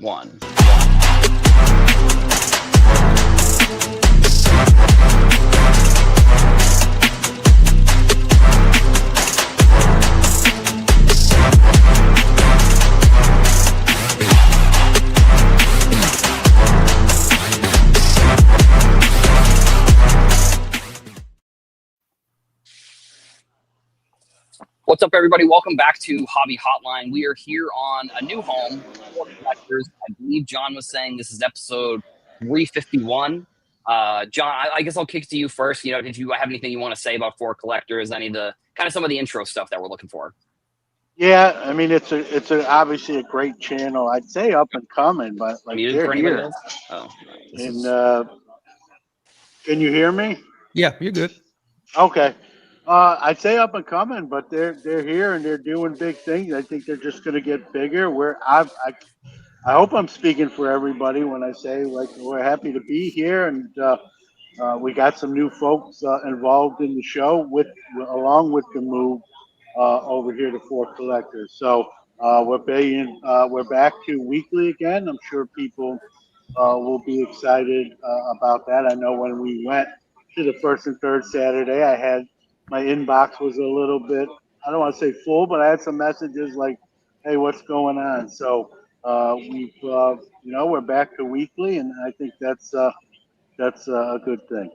1. What's up, everybody? Welcome back to Hobby Hotline. We are here on a new home for collectors. I believe John was saying this is episode 351. John, I guess I'll kick it to you first. You know, did you have anything you want to say about For Collectors? Any of the kind of some of the intro stuff that we're looking for? Yeah, I mean it's obviously a great channel. I'd say up and coming, but like they're here. Oh, and can you hear me? Yeah, you're good. Okay. I'd say up and coming, but they're here and they're doing big things. I think they're just going to get bigger. I hope I'm speaking for everybody when I say like we're happy to be here, and we got some new folks involved in the show along with the move over here to For Collectors. So we're back to weekly again. I'm sure people will be excited about that. I know when we went to the first and third Saturday, my inbox was a little bit, I don't want to say full, but I had some messages like, hey, what's going on? So we're back to weekly, and I think that's a good thing.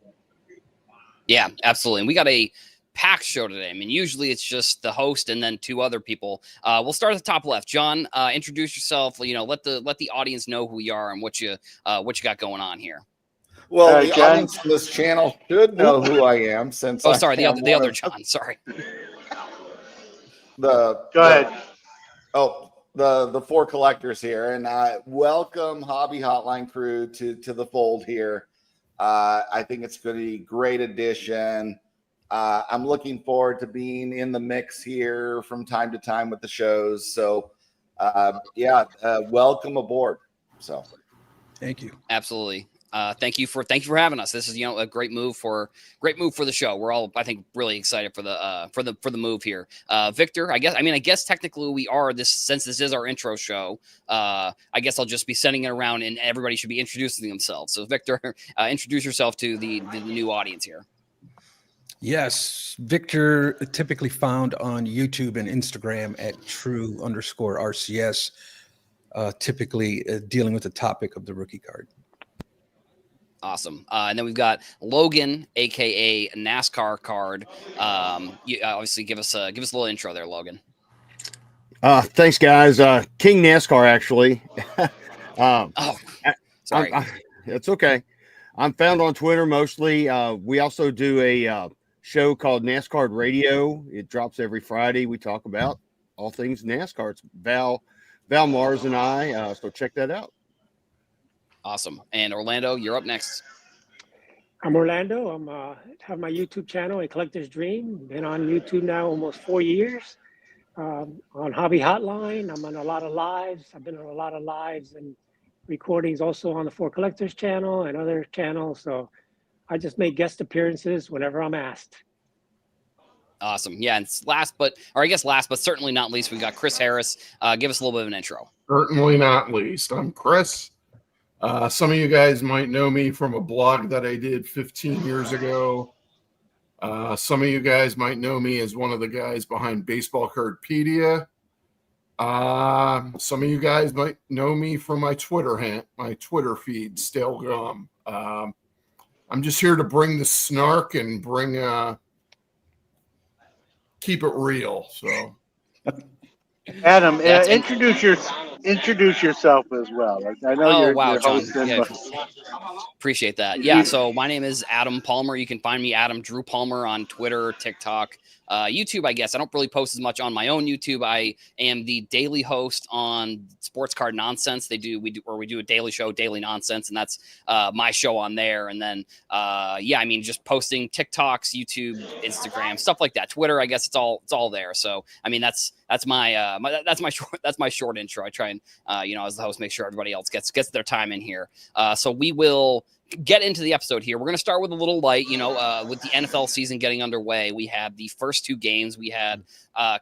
Yeah, absolutely. And we got a packed show today. I mean, usually it's just the host and then two other people. We'll start at the top left. John, introduce yourself. You know, let the audience know who you are and what you got going on here. Well, the audience on this channel should know who I am since. Oh, sorry, the other John. Sorry. Go ahead. The For Collectors here, and welcome Hobby Hotline crew to the fold here. I think it's going to be a great addition. I'm looking forward to being in the mix here from time to time with the shows. So, welcome aboard. So, thank you. Absolutely. Thank you for having us. This is a great move for the show. We're all, I think, really excited for the move here. Victor, I guess technically we are since this is our intro show. I guess I'll just be sending it around and everybody should be introducing themselves. So Victor, introduce yourself to the new audience here. Yes, Victor, typically found on YouTube and Instagram at true_RCS, typically dealing with the topic of the rookie card. Awesome. And then we've got Logan, aka NASCAR Card. You obviously give us a little intro there, Logan. Thanks, guys. King NASCAR, actually. Sorry. It's okay. I'm found on Twitter mostly. We also do a show called NASCAR Radio. It drops every Friday. We talk about all things NASCAR. It's Val Mars and I. So check that out. Awesome. And Orlando, you're up next. I'm Orlando. I'm have my YouTube channel, A Collector's Dream. Been on YouTube now almost 4 years. On Hobby Hotline, I'm on a lot of lives. I've been on a lot of lives and recordings also on the For Collectors channel and other channels. So I just make guest appearances whenever I'm asked. Awesome. Yeah, and last but certainly not least, we got Chris Harris. Give us a little bit of an intro. Certainly not least. I'm Chris. Some of you guys might know me from a blog that I did 15 years ago. Some of you guys might know me as one of the guys behind Baseball Cardpedia. Some of you guys might know me from my Twitter feed, Stale Gum. I'm just here to bring the snark and keep it real. So, Adam, introduce yourself as well. Like, I know you're hosting. Yeah, appreciate that. Yeah, so my name is Adam Palmer. You can find me Adam Drew Palmer on Twitter, TikTok, YouTube. I guess I don't really post as much on my own YouTube. I am the daily host on Sports Card Nonsense. We do a daily show, Daily Nonsense, and that's my show on there. And then just posting TikToks, YouTube, Instagram, stuff like that. Twitter, I guess it's all there. So I mean that's my short intro. I try and as the host, make sure everybody else gets their time in here. So we will get into the episode here. We're going to start with a little light, with the NFL season getting underway. We had the first two games. We had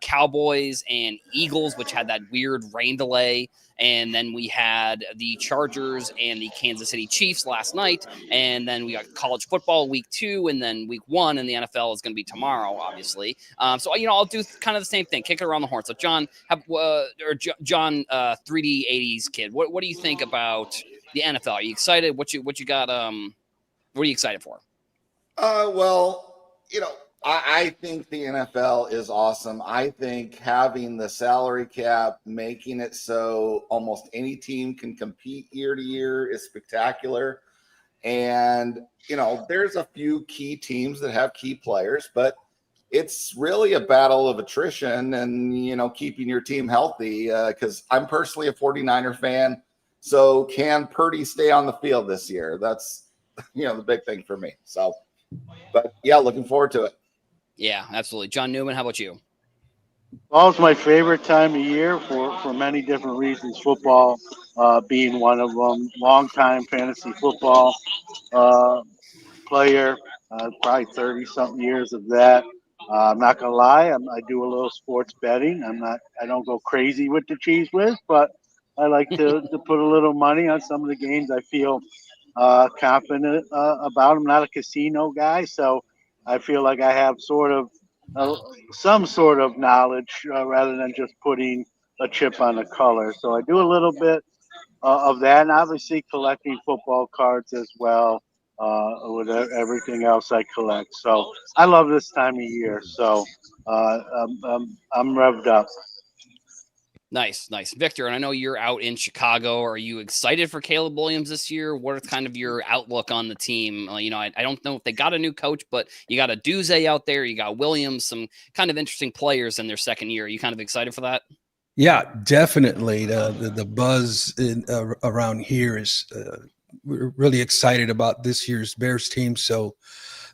Cowboys and Eagles, which had that weird rain delay. and then we had the Chargers and the Kansas City Chiefs last night, and then we got college football week 2, and then week 1 in the NFL is going to be tomorrow, obviously. So I'll do kind of the same thing, kick it around the horn. So John, John, 3D80s kid, what do you think about the NFL? Are you excited? What you got? What are you excited for? Well, I think the NFL is awesome. I think having the salary cap, making it so almost any team can compete year to year is spectacular. And, there's a few key teams that have key players, but it's really a battle of attrition and, keeping your team healthy. Because I'm personally a 49er fan. So can Purdy stay on the field this year? That's, the big thing for me. So, but yeah, looking forward to it. Yeah, absolutely. John Newman, how about you? Well, it's my favorite time of year for many different reasons. Football being one of them. Long-time fantasy football player, probably 30-something years of that. I'm not gonna lie, I do a little sports betting. I don't go crazy with the cheese whiz, but I like to put a little money on some of the games I feel confident about. I'm not a casino guy, so I feel like I have some sort of knowledge rather than just putting a chip on a color. So I do a little bit of that, and obviously collecting football cards as well with everything else I collect. So I love this time of year. So I'm revved up. Nice. Victor, and I know you're out in Chicago. Are you excited for Caleb Williams this year? What is kind of your outlook on the team? I don't know if they got a new coach, but you got a Duze out there. You got Williams, some kind of interesting players in their second year. Are you kind of excited for that? Yeah, definitely. The buzz around here is we're really excited about this year's Bears team. So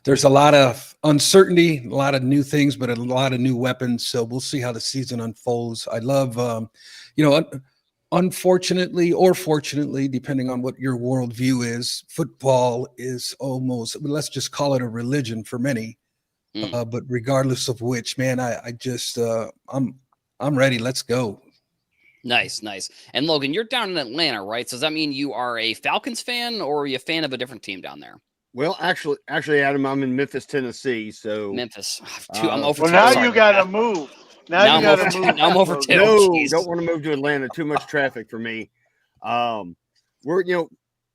there's a lot of uncertainty, a lot of new things, but a lot of new weapons. So we'll see how the season unfolds. I love, unfortunately or fortunately, depending on what your worldview is, football is almost, let's just call it a religion for many. But regardless of which, man, I'm ready. Let's go. Nice. And Logan, you're down in Atlanta, right? So does that mean you are a Falcons fan, or are you a fan of a different team down there? Well, actually, Adam, I'm in Memphis, Tennessee. So Memphis. I'm over. Well, now you got to move. Now you got to move. Now I'm over two. No, don't want to move to Atlanta. Too much traffic for me. We're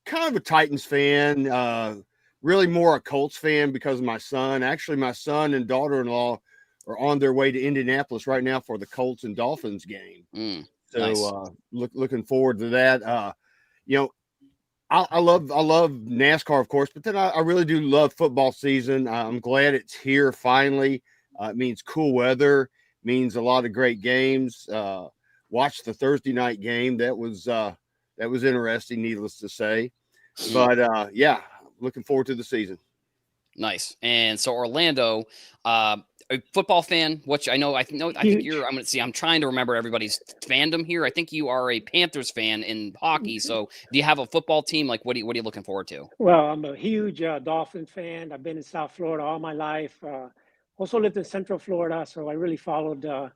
kind of a Titans fan. Really more a Colts fan because of my son. Actually, my son and daughter-in-law are on their way to Indianapolis right now for the Colts and Dolphins game. So nice. Looking forward to that. I love NASCAR, of course, but then I really do love football season. I'm glad it's here finally. It means cool weather, means a lot of great games. Watched the Thursday night game. That was interesting, needless to say. But looking forward to the season. Nice. And so Orlando, a football fan, which I think you're. I'm trying to remember everybody's fandom here. I think you are a Panthers fan in hockey. So do you have a football team? Like, what are you looking forward to? Well, I'm a huge Dolphin fan. I've been in South Florida all my life. Also lived in Central Florida, so I really followed the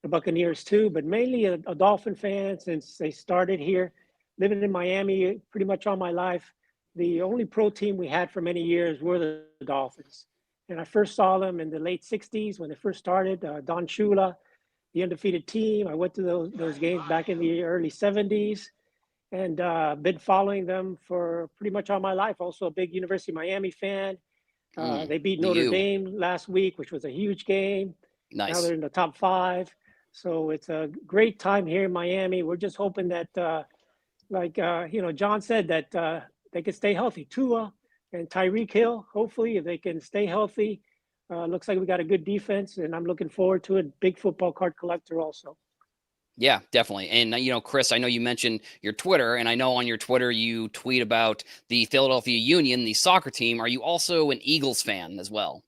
Buccaneers too. But mainly a Dolphin fan since they started here. Living in Miami pretty much all my life. The only pro team we had for many years were the Dolphins. And I first saw them in the late 60s when they first started. Don Shula, the undefeated team. I went to those games back in the early 70s and been following them for pretty much all my life. Also a big University of Miami fan. They beat Notre Dame last week, which was a huge game. Nice. Now they're in the top 5. So it's a great time here in Miami. We're just hoping that, John said, that they can stay healthy. Tua and Tyreek Hill, hopefully, if they can stay healthy. Looks like we got a good defense, and I'm looking forward to it. Big football card collector also. Yeah, definitely. And, Chris, I know you mentioned your Twitter, and I know on your Twitter you tweet about the Philadelphia Union, the soccer team. Are you also an Eagles fan as well?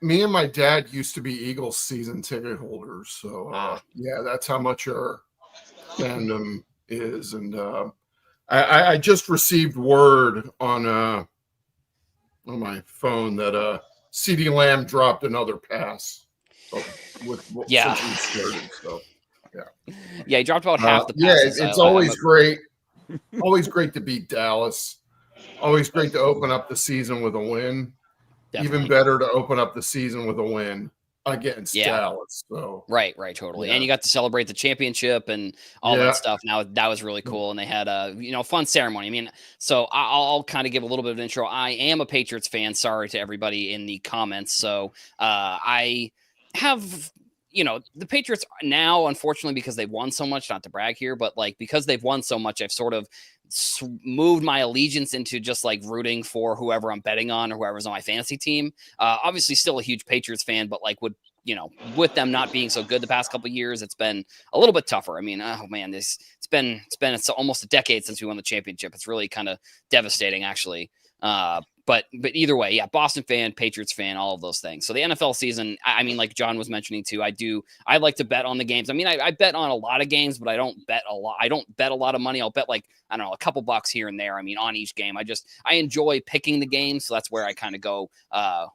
Me and my dad used to be Eagles season ticket holders. So, that's how much our fandom is. And I just received word on my phone that CeeDee Lamb dropped another pass since we started. So Yeah, he dropped about half the passes. It's always great. Always great to beat Dallas. Always great to open up the season with a win. Definitely. Even better to open up the season with a win against Yeah. Dallas. So Right, totally. Yeah. And you got to celebrate the championship and all Yeah. that stuff. Now that was really cool, and they had a fun ceremony. I mean, so I'll kind of give a little bit of an intro. I am a Patriots fan. Sorry to everybody in the comments. So I have the Patriots now, unfortunately, because they've won so much. Not to brag here, but like because they've won so much, I've sort of moved my allegiance into just like rooting for whoever I'm betting on or whoever's on my fantasy team. Obviously, still a huge Patriots fan, but like with them not being so good the past couple of years, it's been a little bit tougher. I mean, oh man, it's almost a decade since we won the championship. It's really kind of devastating, actually. But either way, yeah, Boston fan, Patriots fan, all of those things. So the NFL season, I mean, like John was mentioning too, I like to bet on the games. I mean, I bet on a lot of games, but I don't bet a lot. I don't bet a lot of money. I'll bet like, I don't know, a couple bucks here and there. I mean, on each game, I enjoy picking the games. So that's where I kind of go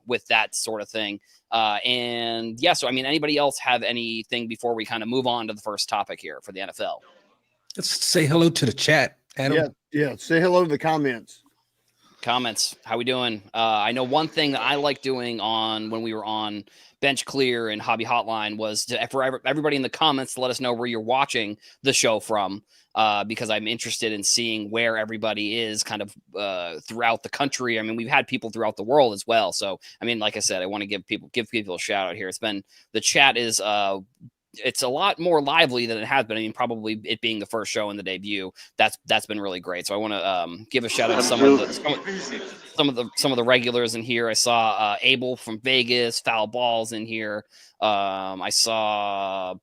with that sort of thing. And yeah, so I mean, anybody else have anything before we kind of move on to the first topic here for the NFL? Let's say hello to the chat, Adam. Yeah. Say hello to the comments. How we doing? I know one thing that I like doing when we were on Bench Clear and Hobby Hotline was for everybody in the comments to let us know where you're watching the show from, because I'm interested in seeing where everybody is kind of throughout the country. I mean, we've had people throughout the world as well. So, I mean, like I said, I want to give people a shout out here. The chat is it's a lot more lively than it has been. I mean, probably it being the first show in the debut, that's been really great. So I want to give a shout out to some of the regulars in here. I saw Abel from Vegas, Foul Balls in here. I saw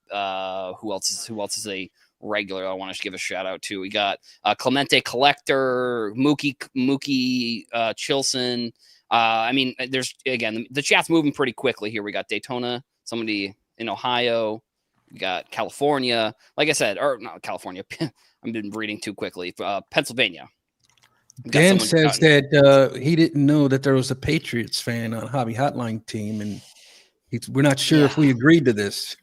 who else is a regular I want to give a shout out to. We got Clemente Collector, Mookie Chilson. I mean, there's again the chat's moving pretty quickly here. We got Daytona, somebody in Ohio. We got California, like I said, or not California. I've been reading too quickly. Pennsylvania. Dan says that he didn't know that there was a Patriots fan on Hobby Hotline team, and we're not sure if we agreed to this.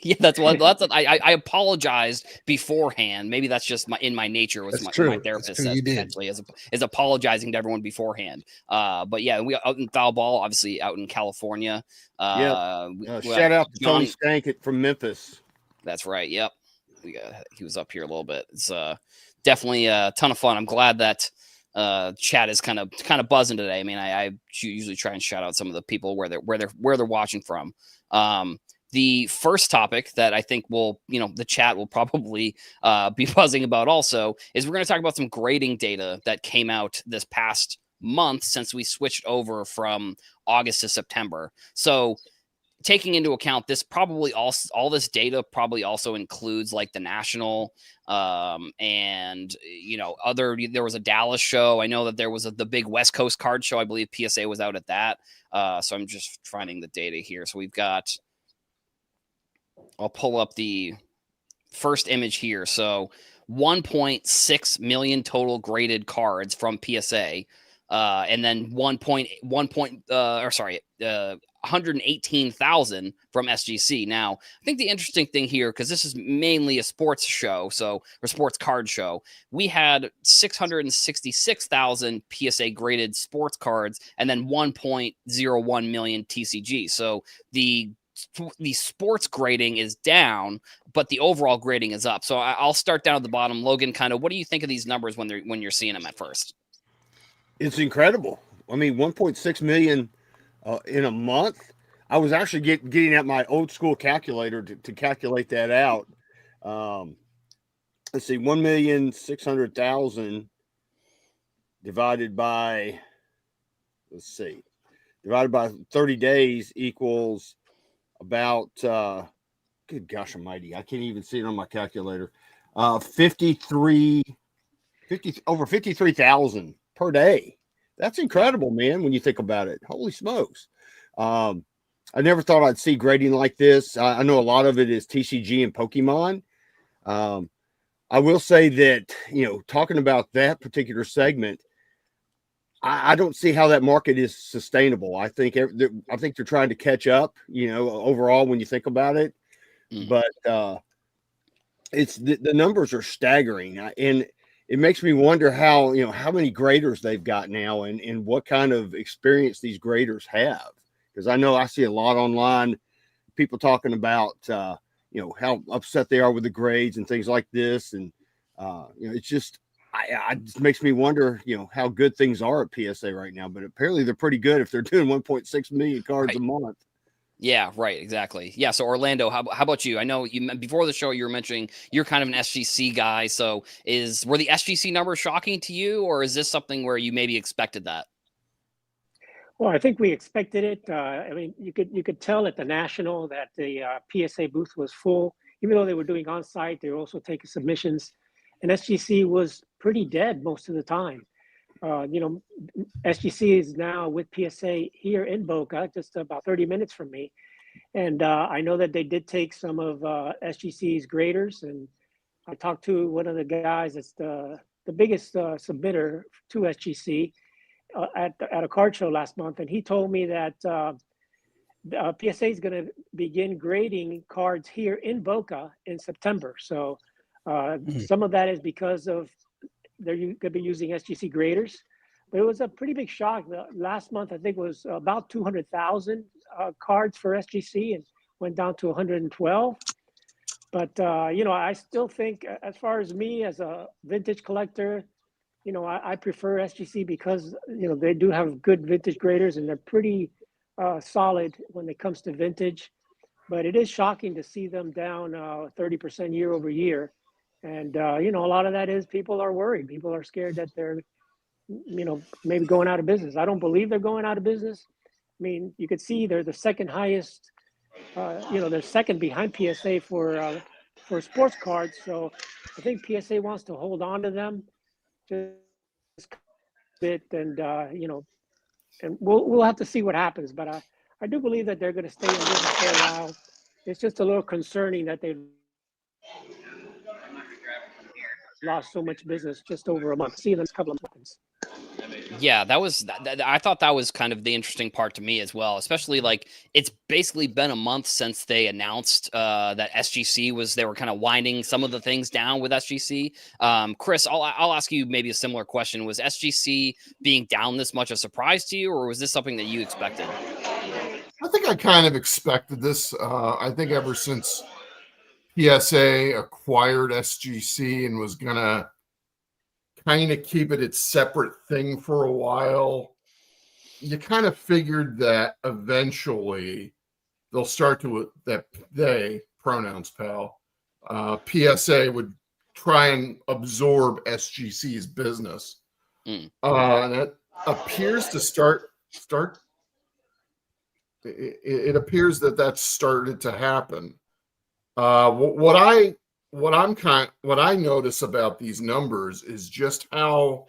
Yeah, I apologized beforehand. Maybe that's just in my nature. Was my therapist says potentially is apologizing to everyone beforehand. But yeah, we out in Foul Ball, obviously out in California. Shout out to Tony Stank from Memphis. That's right. Yep, he was up here a little bit. It's definitely a ton of fun. I'm glad that chat is kind of buzzing today. I mean, I usually try and shout out some of the people where they're watching from. The first topic that I think the chat will probably be buzzing about also is we're going to talk about some grading data that came out this past month since we switched over from August to September. So taking into account this, probably all this data probably also includes like the national and there was a Dallas show. I know that there was the big West Coast card show. I believe PSA was out at that. So I'm just finding the data here. So we've got, I'll pull up the first image here. So 1.6 million total graded cards from PSA, and then 118,000 from SGC. Now, I think the interesting thing here, because this is mainly a sports show, or sports card show, we had 666,000 PSA graded sports cards, and then 1.01 million TCG. So the sports grading is down, but the overall grading is up. So I'll start down at the bottom. Logan, kind of, what do you think of these numbers when you're seeing them at first? It's incredible. I mean, 1.6 million in a month. I was actually getting out my old school calculator to calculate that out. Let's see, 1,600,000 divided by 30 da50 equals about good gosh almighty, I can't even see it on my calculator. Over 53,000 per day. That's incredible, man, when you think about it. Holy smokes. I never thought I'd see grading like this. I know a lot of it is TCG and Pokemon. I will say that, talking about that particular segment, I don't see how that market is sustainable. I think they're trying to catch up, overall, when you think about it. but it's the numbers are staggering, and it makes me wonder how how many graders they've got now, and what kind of experience these graders have. Because I know I see a lot online, people talking about how upset they are with the grades and things like this, and it's just it just makes me wonder how good things are at PSA right now. But apparently they're pretty good if they're doing 1.6 million cards a month. Yeah, right. Exactly. Yeah. So Orlando, how about you? I know you before the show you were mentioning you're kind of an SGC guy. So were the SGC numbers shocking to you, or is this something where you maybe expected that? Well, I think we expected it. I mean, you could tell at the national that the PSA booth was full, even though they were doing on site. They were also taking submissions, and SGC was pretty dead most of the time. SGC is now with PSA here in Boca, just about 30 minutes from me. And I know that they did take some of SGC's graders. And I talked to one of the guys that's the biggest submitter to SGC at a card show last month. And he told me that PSA is going to begin grading cards here in Boca in September. So some of that is because of they're going to be using SGC graders, but it was a pretty big shock. Last month, I think, was about 200,000 cards for SGC and went down to 112. But, I still think, as far as me as a vintage collector, I prefer SGC because, they do have good vintage graders and they're pretty solid when it comes to vintage. But it is shocking to see them down 30% year over year. And, a lot of that is people are worried. People are scared that they're, maybe going out of business. I don't believe they're going out of business. I mean, you could see they're the second highest, they're second behind PSA for sports cards. So I think PSA wants to hold on to them just a bit. And, and we'll have to see what happens. But I do believe that they're going to stay in business for a while. It's just a little concerning that they've lost so much business just over a month. See you in the next couple of months. Yeah, I thought that was kind of the interesting part to me as well, especially like it's basically been a month since they announced that SGC they were kind of winding some of the things down with SGC. Chris, I'll ask you maybe a similar question. Was SGC being down this much a surprise to you, or was this something that you expected? I think I kind of expected this. I think ever since PSA acquired SGC and was going to kind of keep it its separate thing for a while, you kind of figured that eventually they'll start to, pronouns, pal, PSA would try and absorb SGC's business. And it appears to start it appears that that's started to happen. What I notice about these numbers is just how,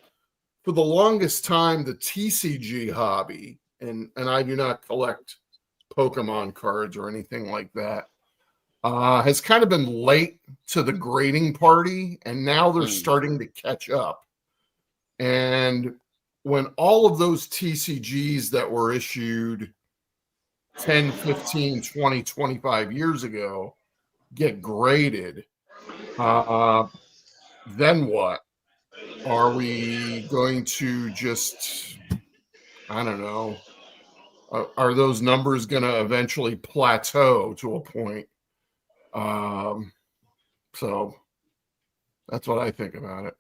for the longest time, the TCG hobby, and I do not collect Pokemon cards or anything like that, has kind of been late to the grading party, and now they're starting to catch up. And when all of those TCGs that were issued 10, 15, 20, 25 years ago get graded, then what? Are we going to just, I don't know, are those numbers going to eventually plateau to a point? So that's what I think about it.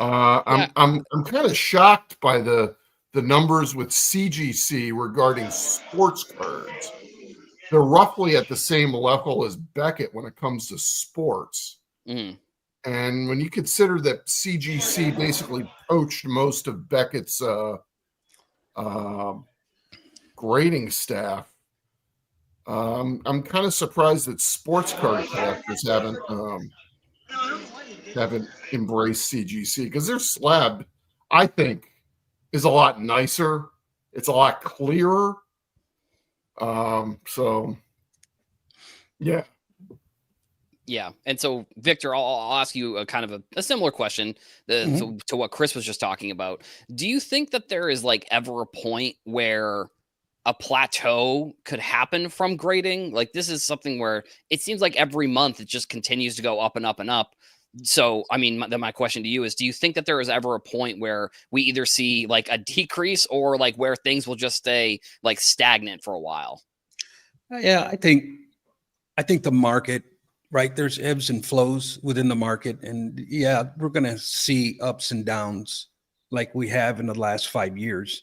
I'm kind of shocked by the numbers with CGC regarding sports cards. They're roughly at the same level as Beckett when it comes to sports. And when you consider that CGC basically poached most of Beckett's grading staff, I'm kind of surprised that sports card collectors haven't embraced CGC, because their slab, I think, is a lot nicer. It's a lot clearer. So yeah. Yeah. And so, Victor, I'll ask you a kind of a similar question to what Chris was just talking about. Do you think that there is like ever a point where a plateau could happen from grading? Like, this is something where it seems like every month it just continues to go up and up and up. So, I mean, my question to you is, do you think that there is ever a point where we either see like a decrease or like where things will just stay like stagnant for a while? Yeah, I think the market, right? There's ebbs and flows within the market, and yeah, we're going to see ups and downs like we have in the last 5 years.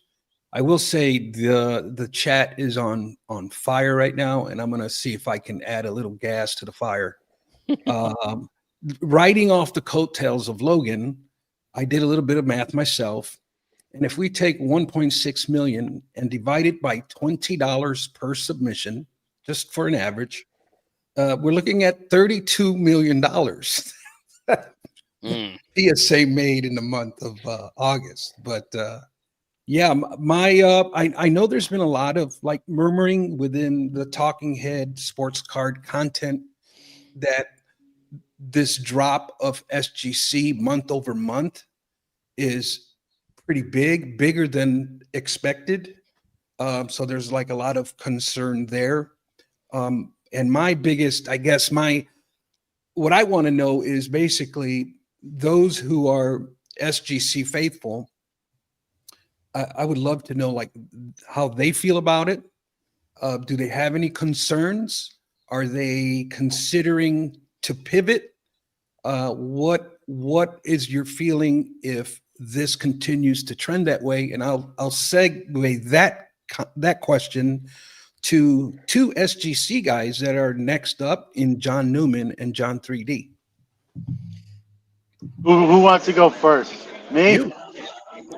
I will say the chat is on fire right now, and I'm going to see if I can add a little gas to the fire. Um, Riding off the coattails of Logan, I did a little bit of math myself, and if we take 1.6 million and divide it by $20 per submission, just for an average, we're looking at $32 million PSA made in the month of August. But yeah, I know there's been a lot of like murmuring within the talking head sports card content that this drop of SGC month over month is pretty bigger than expected. So there's like a lot of concern there. And my biggest, I guess, what I want to know is basically those who are SGC faithful. I would love to know like how they feel about it. Do they have any concerns? Are they considering to pivot? What is your feeling if this continues to trend that way? And I'll segue that question to two SGC guys that are next up in John Newman and John 3D. Who wants to go first? Me? You.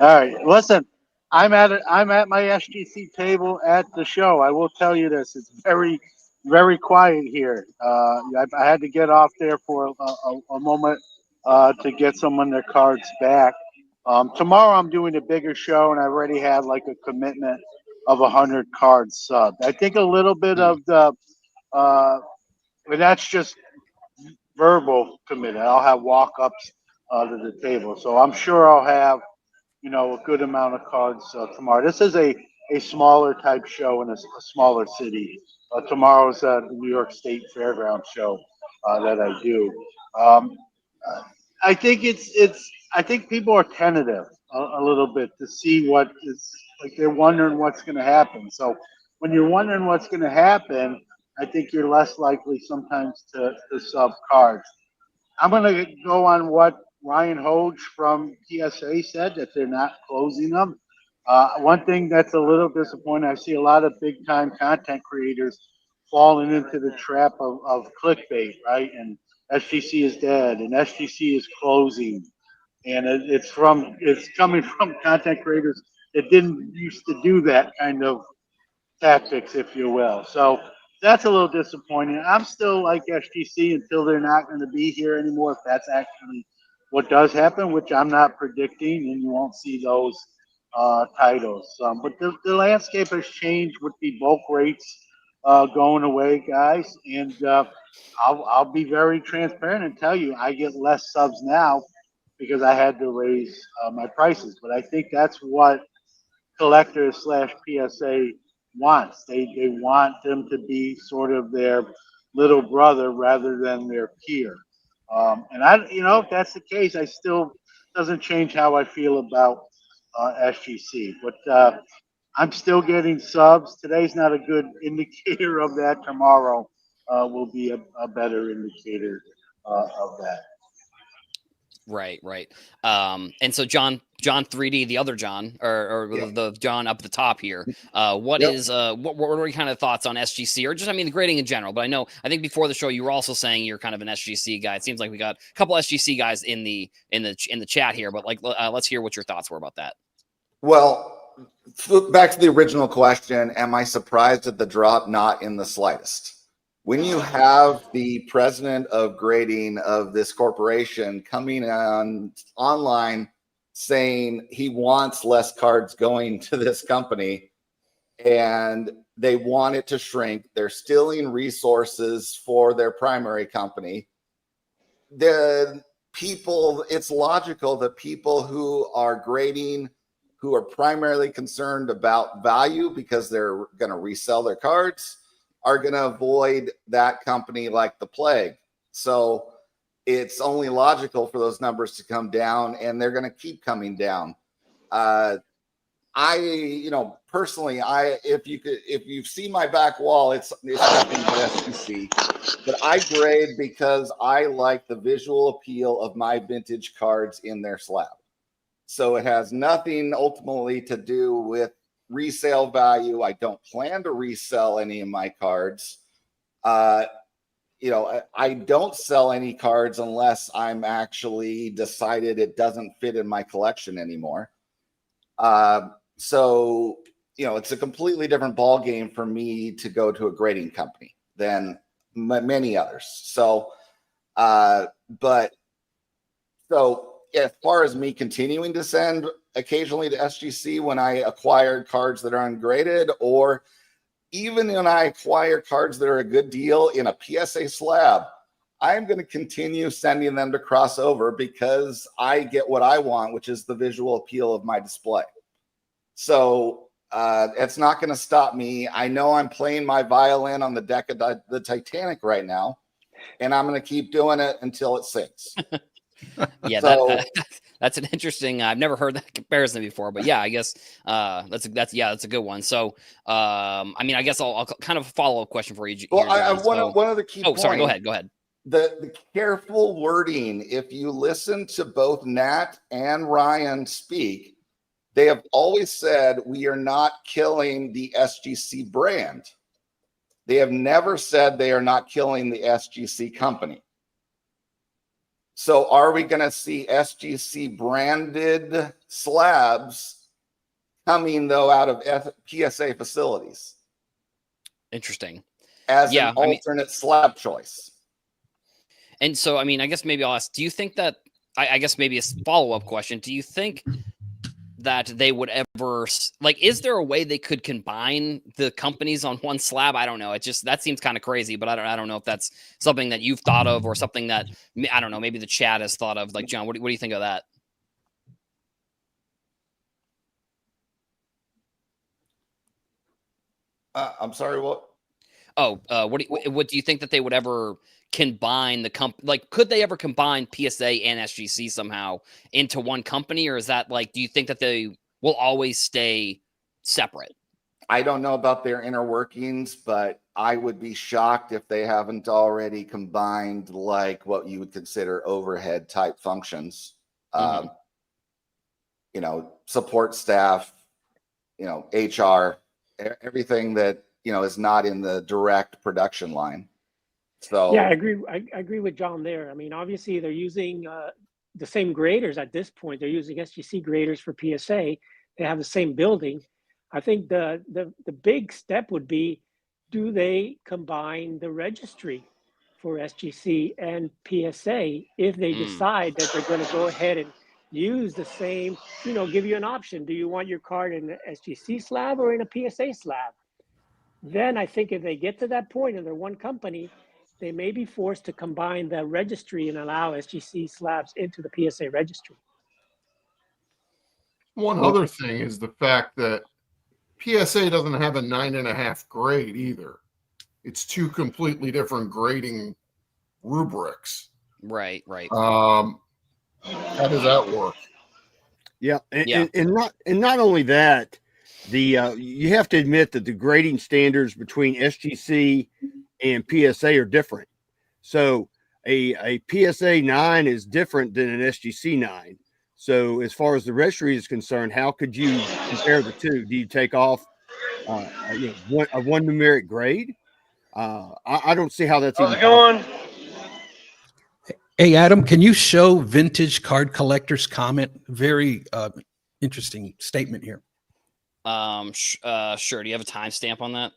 All right. Listen, I'm at my SGC table at the show. I will tell you this: it's very, very quiet here. I had to get off there for a moment to get some of their cards back. Tomorrow I'm doing a bigger show, and I already had like a commitment of 100 cards subbed. I think a little bit of the, and that's just verbal commitment. I'll have walk-ups to the table, so I'm sure I'll have a good amount of cards tomorrow. This is a smaller type show in a smaller city. Tomorrow's the New York State Fairgrounds show that I do. I think I think people are tentative a little bit to see what is like. They're wondering what's going to happen. So when you're wondering what's going to happen, I think you're less likely sometimes to sub cards. I'm going to go on what Ryan Hoge from PSA said, that they're not closing them. One thing that's a little disappointing, I see a lot of big time content creators falling into the trap of clickbait, right? And SGC is dead and SGC is closing. And it's coming from content creators that didn't used to do that kind of tactics, if you will. So that's a little disappointing. I'm still like SGC until they're not going to be here anymore. If that's actually what does happen, which I'm not predicting, and you won't see those titles. But the landscape has changed with the bulk rates going away, guys. And I'll be very transparent and tell you I get less subs now because I had to raise my prices. But I think that's what collectors slash PSA wants. They want them to be sort of their little brother rather than their peer. And if that's the case, I still doesn't change how I feel about SGC. But I'm still getting subs. Today's not a good indicator of that. Tomorrow will be a better indicator of that. Right. And so John 3D, the other John, or the John up at the top here. What are your kind of thoughts on SGC, or just the grading in general? But I think before the show you were also saying you're kind of an SGC guy. It seems like we got a couple SGC guys in the chat here, but let's hear what your thoughts were about that. Well, back to the original question, am I surprised at the drop? Not in the slightest. When you have the president of grading of this corporation coming online saying he wants less cards going to this company and they want it to shrink, they're stealing resources for their primary company. It's logical that people who are grading who are primarily concerned about value because they're going to resell their cards are going to avoid that company like the plague. So it's only logical for those numbers to come down, and they're going to keep coming down. Personally, if you've seen my back wall, it's nothing but SGC, but I grade because I like the visual appeal of my vintage cards in their slab. So it has nothing ultimately to do with resale value. I don't plan to resell any of my cards. I don't sell any cards unless I'm actually decided it doesn't fit in my collection anymore. So it's a completely different ball game for me to go to a grading company than many others. So as far as me continuing to send occasionally to SGC when I acquire cards that are ungraded, or even when I acquire cards that are a good deal in a PSA slab, I'm going to continue sending them to crossover because I get what I want, which is the visual appeal of my display. So it's not going to stop me. I know I'm playing my violin on the deck of the Titanic right now, and I'm going to keep doing it until it sinks. Yeah, so, that's an interesting. I've never heard that comparison before, but yeah, I guess that's a good one. So, I guess I'll kind of a follow-up question for you. Well, I have one other key point. Sorry, go ahead. The careful wording. If you listen to both Nat and Ryan speak, they have always said we are not killing the SGC brand. They have never said they are not killing the SGC company. So are we going to see SGC branded slabs coming, though, out of PSA facilities? Interesting. As an alternate slab choice. And so, I guess maybe I'll ask, do you think that, I guess maybe a follow-up question, do you think that they would ever, is there a way they could combine the companies on one slab? I don't know. That seems kind of crazy, but I don't know if that's something that you've thought of or something that, I don't know, maybe the chat has thought of. Like, John, what do you think of that? I'm sorry, what? What do you think that they would ever combine could they ever combine PSA and SGC somehow into one company, or is that do you think that they will always stay separate? I don't know about their inner workings, but I would be shocked if they haven't already combined what you would consider overhead type functions. Support staff, HR, everything that is not in the direct production line. So yeah, I agree with John there. Obviously they're using the same graders at this point. They're using SGC graders for PSA. They have the same building. I think the big step would be, do they combine the registry for SGC and PSA if they decide that they're going to go ahead and use the same, give you an option. Do you want your card in an SGC slab or in a PSA slab? Then I think if they get to that point and they're one company, they may be forced to combine the registry and allow SGC slabs into the PSA registry. One other thing is the fact that PSA doesn't have a 9.5 grade either. It's two completely different grading rubrics. Right. How does that work? Yeah, and not only that, you have to admit that the grading standards between SGC and PSA are different. So a PSA 9 is different than an SGC 9. So as far as the registry is concerned, how could you compare the two? Do you take off one numeric grade? I don't see how that's even going. Hey, Adam, can you show Vintage Card Collector's comment? Very interesting statement here. Sure. Do you have a timestamp on that?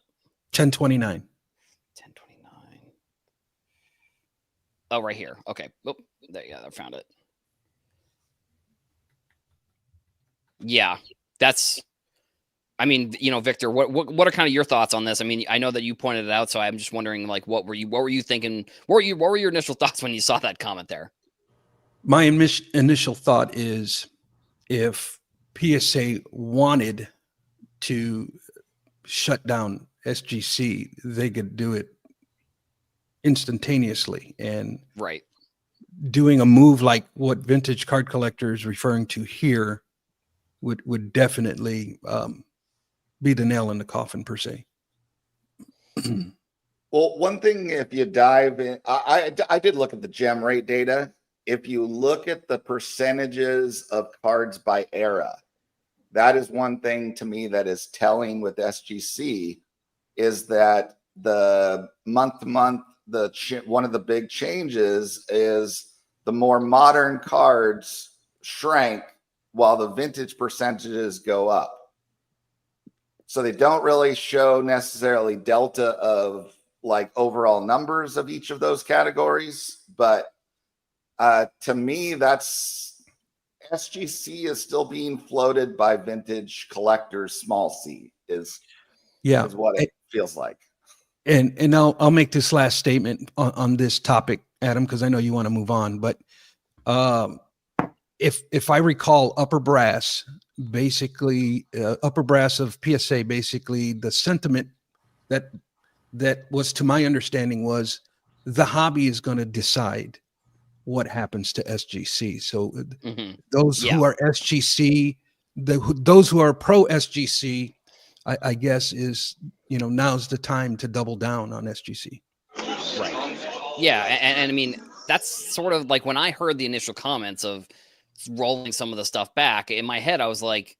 1029. 1029. Oh, right here. Okay. Oh, there. Yeah, I found it. Yeah, that's. Victor, what are kind of your thoughts on this? I know that you pointed it out, so I'm just wondering, what were you thinking? What were your initial thoughts when you saw that comment there? My initial thought is, if PSA wanted to shut down SGC, they could do it instantaneously. And Right. doing a move like what Vintage Card Collector is referring to here would definitely be the nail in the coffin, per se. Well, one thing, if you dive in, I did look at the gem rate data. If you look at the percentages of cards by era, that is one thing to me that is telling with SGC, is that the month to month, one of the big changes is the more modern cards shrank while the vintage percentages go up. So they don't really show necessarily delta of like overall numbers of each of those categories. But to me, that's SGC is still being floated by vintage collectors, small c is what it feels like. And I'll make this last statement on this topic, Adam, because I know you want to move on. But if I recall, upper brass of PSA, basically the sentiment that was, to my understanding, was the hobby is going to decide what happens to SGC. So those who are SGC, those who are pro SGC, I guess is, now's the time to double down on SGC. Right. Yeah. And I mean, that's sort of like when I heard the initial comments of rolling some of the stuff back in my head, I was like,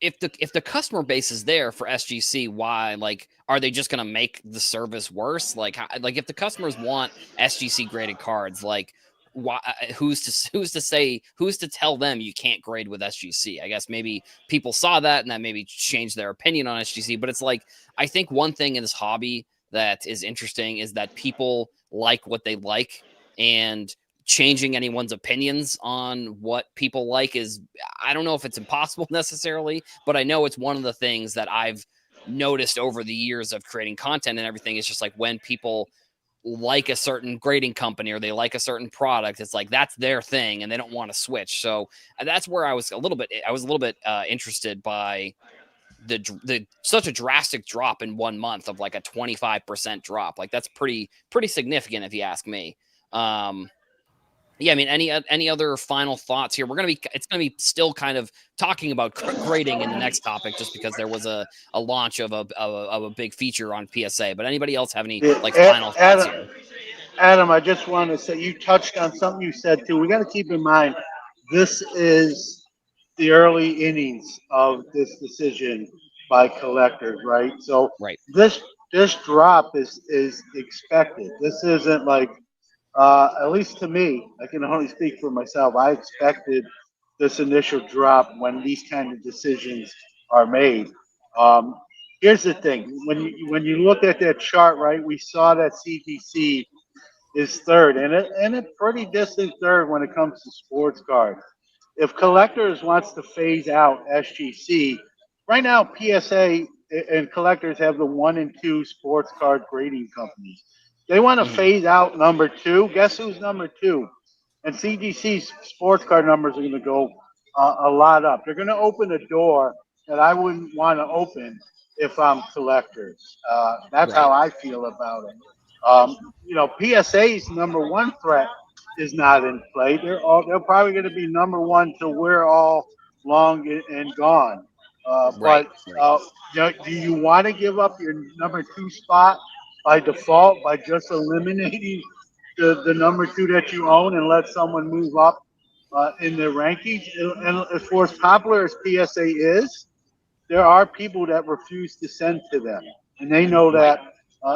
if the customer base is there for SGC, why, like, are they just going to make the service worse? Like if the customers want SGC graded cards, like, why, who's to tell them you can't grade with SGC? I guess maybe people saw that and that maybe changed their opinion on SGC. But it's like, I think one thing in this hobby that is interesting is that people like what they like, and changing anyone's opinions on what people like is, I don't know if it's impossible necessarily, but I know it's one of the things that I've noticed over the years of creating content and everything. It's just like when people like a certain grading company or they like a certain product, it's like that's their thing and they don't want to switch. So that's where I was a little bit interested by the such a drastic drop in 1 month of like a 25% drop. Like that's pretty significant if you ask me. Yeah, I mean, any other final thoughts here? It's gonna be still kind of talking about grading in the next topic, just because there was a launch of a big feature on PSA. But anybody else have any final thoughts here? Adam, I just want to say, you touched on something you said too. We got to keep in mind, this is the early innings of this decision by collectors, right? So Right. this drop is expected. This isn't like, at least to me, I can only speak for myself. I expected this initial drop when these kind of decisions are made. Here's the thing: when you look at that chart, right, we saw that CGC is third, and a pretty distant third when it comes to sports cards. If collectors wants to phase out SGC, right now PSA and collectors have the 1 and 2 sports card grading companies. They want to phase out number 2. Guess who's number 2? And CGC's sports card numbers are going to go a lot up. They're going to open a door that I wouldn't want to open if I'm collectors. That's how I feel about it. PSA's number 1 threat is not in play. They're probably going to be number 1 till we're all long and gone. But do you want to give up your number 2 spot by default by just eliminating the number 2 that you own and let someone move up in the rankings? And for as popular as PSA is, there are people that refuse to send to them, and they know that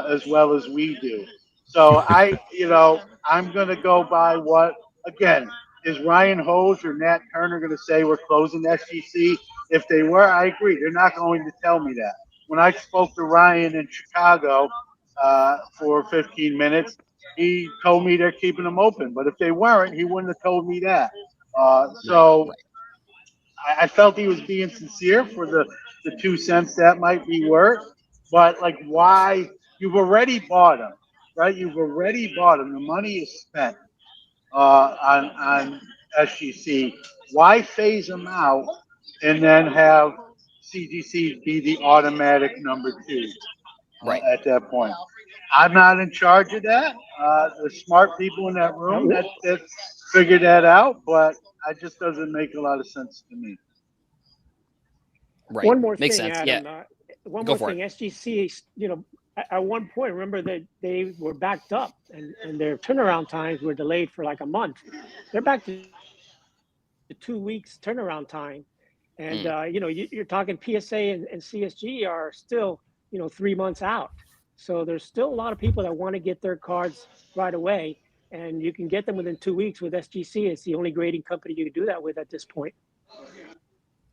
as well as we do. So I'm going to go by what, again, is Ryan Hose or Nat Turner going to say we're closing SGC? If they were, I agree. They're not going to tell me that. When I spoke to Ryan in Chicago for 15 minutes, he told me they're keeping them open. But if they weren't, he wouldn't have told me that. I felt he was being sincere for the 2 cents that might be worth. But, like, why? You've already bought them, right? You've already bought them. The money is spent on SGC. Why phase them out and then have CGC be the automatic number two Right. at that point. I'm not in charge of that. There's smart people in that room that figure that out, but it just doesn't make a lot of sense to me. Right. One more Makes thing, sense. Adam. Yeah. One Go more for thing. it. SGC, at one point, remember that they were backed up and their turnaround times were delayed for like a month. They're back to 2 weeks turnaround time. And, you're talking PSA and CSG are still, 3 months out. So there's still a lot of people that want to get their cards right away. And you can get them within 2 weeks with SGC. It's the only grading company you can do that with at this point.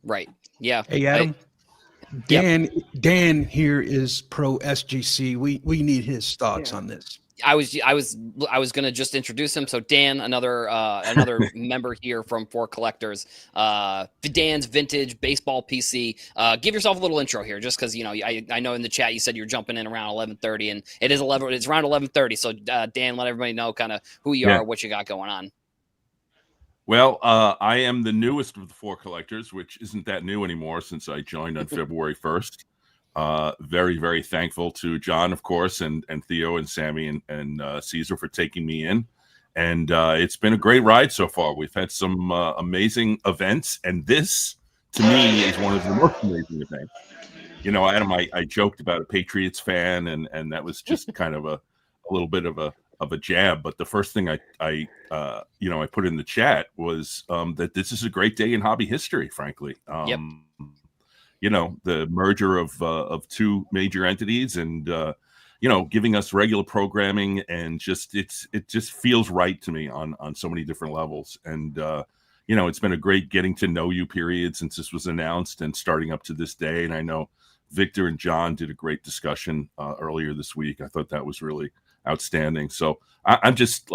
Right. Yeah. Hey, Adam. Dan here is pro SGC. We need his thoughts on this. I was going to just introduce him. So Dan, another member here from For Collectors, Dan's Vintage Baseball PC. Give yourself a little intro here, just because I know in the chat you said you're jumping in around 11:30, and it's around 11:30. So Dan, let everybody know kind of who you are, what you got going on. Well, I am the newest of the For Collectors, which isn't that new anymore since I joined on February 1st. Very, very thankful to John, of course, and Theo and Sammy and Caesar for taking me in. And it's been a great ride so far. We've had some amazing events, and this, to me, is one of the most amazing events. Adam, I joked about a Patriots fan, and that was just kind of a little bit of a jab. But the first thing I put in the chat was that this is a great day in hobby history, frankly. Yep. The merger of two major entities and, giving us regular programming, and it just feels right to me on so many different levels. And, it's been a great getting to know you period since this was announced and starting up to this day. And I know Victor and John did a great discussion earlier this week. I thought that was really outstanding. So I'm just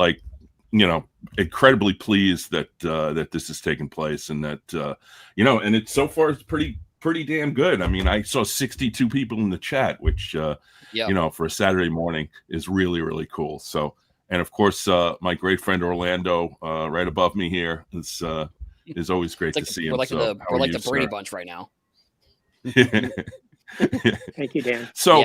incredibly pleased that this has taken place, and that, and it's so far it's pretty damn good. I mean, I saw 62 people in the chat, which, for a Saturday morning is really, really cool. So, and of course, my great friend Orlando, right above me here, is always great to see him. We're like the Brady Bunch right now. Thank you, Dan. So,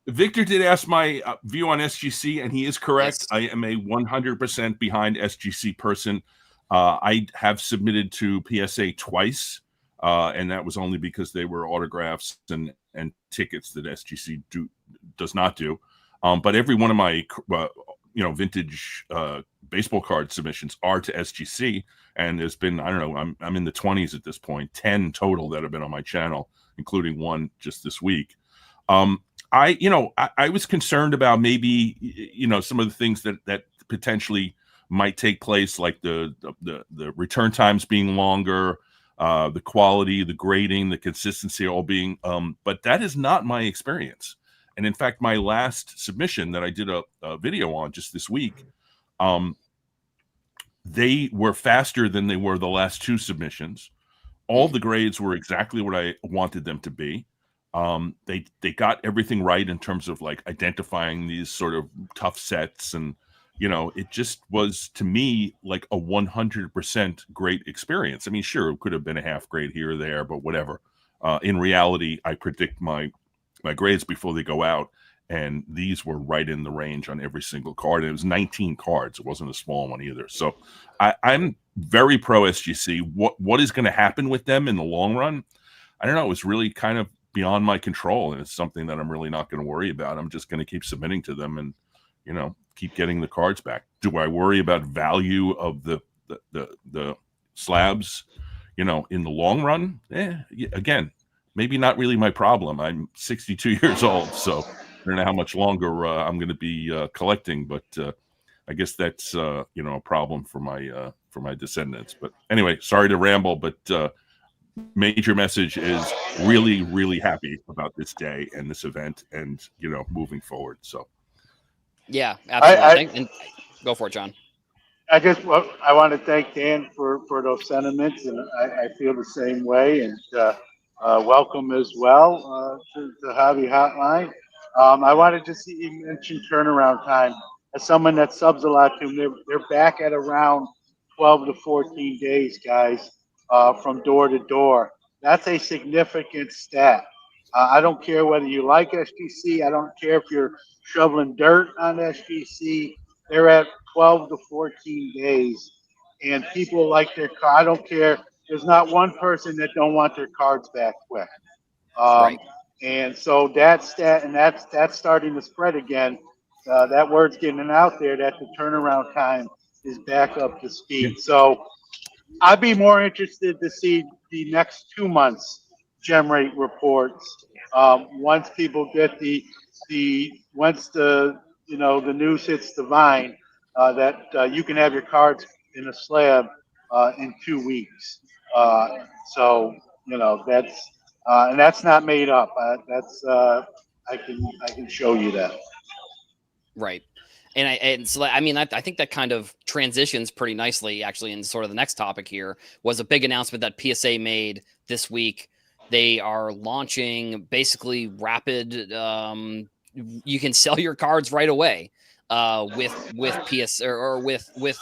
Victor did ask my view on SGC, and he is correct. Yes. I am a 100% behind SGC person. I have submitted to PSA twice. And that was only because they were autographs and tickets that SGC does not do. But every one of my vintage baseball card submissions are to SGC, and there's been, I don't know, I'm in the 20s at this point, 10 total that have been on my channel, including one just this week. I was concerned about maybe some of the things that potentially might take place, like the return times being longer. The quality, the grading, the consistency, all being, but that is not my experience. And in fact, my last submission that I did a video on just this week, they were faster than they were the last two submissions. All the grades were exactly what I wanted them to be. They got everything right in terms of like identifying these sort of tough sets, and it just was, to me, like a 100% great experience. I mean, sure, it could have been a half grade here or there, but whatever. In reality, I predict my grades before they go out, and these were right in the range on every single card. And it was 19 cards. It wasn't a small one either. So I'm very pro SGC. What is going to happen with them in the long run? I don't know. It's really kind of beyond my control, and it's something that I'm really not going to worry about. I'm just going to keep submitting to them and, keep getting the cards back. Do I worry about value of the slabs, in the long run? Again, maybe not really my problem. I'm 62 years old, so I don't know how much longer I'm going to be collecting, but I guess that's a problem for my descendants. But anyway, sorry to ramble, but major message is really, really happy about this day and this event, and moving forward. So. Yeah, absolutely. And go for it, John. I guess I want to thank Dan for those sentiments, and I feel the same way. And welcome as well to the Hobby Hotline. I wanted to see you mention turnaround time. As someone that subs a lot to them, they're back at around 12 to 14 days, guys. from door to door. That's a significant stat. I don't care whether you like SGC. I don't care if you're shoveling dirt on SGC. They're at 12 to 14 days, and people like their car. I don't care. There's not one person that don't want their cards back quick. Right. And so that's starting to spread again. That word's getting out there that the turnaround time is back up to speed. So I'd be more interested to see the next 2 months gem rate reports once people get once the news hits the vine that you can have your cards in a slab in 2 weeks. So that's and that's not made up. That's I can show you that. Right. And so I mean I think that kind of transitions pretty nicely actually in sort of the next topic here was a big announcement that PSA made this week. They are launching basically rapid you can sell your cards right away with PS or with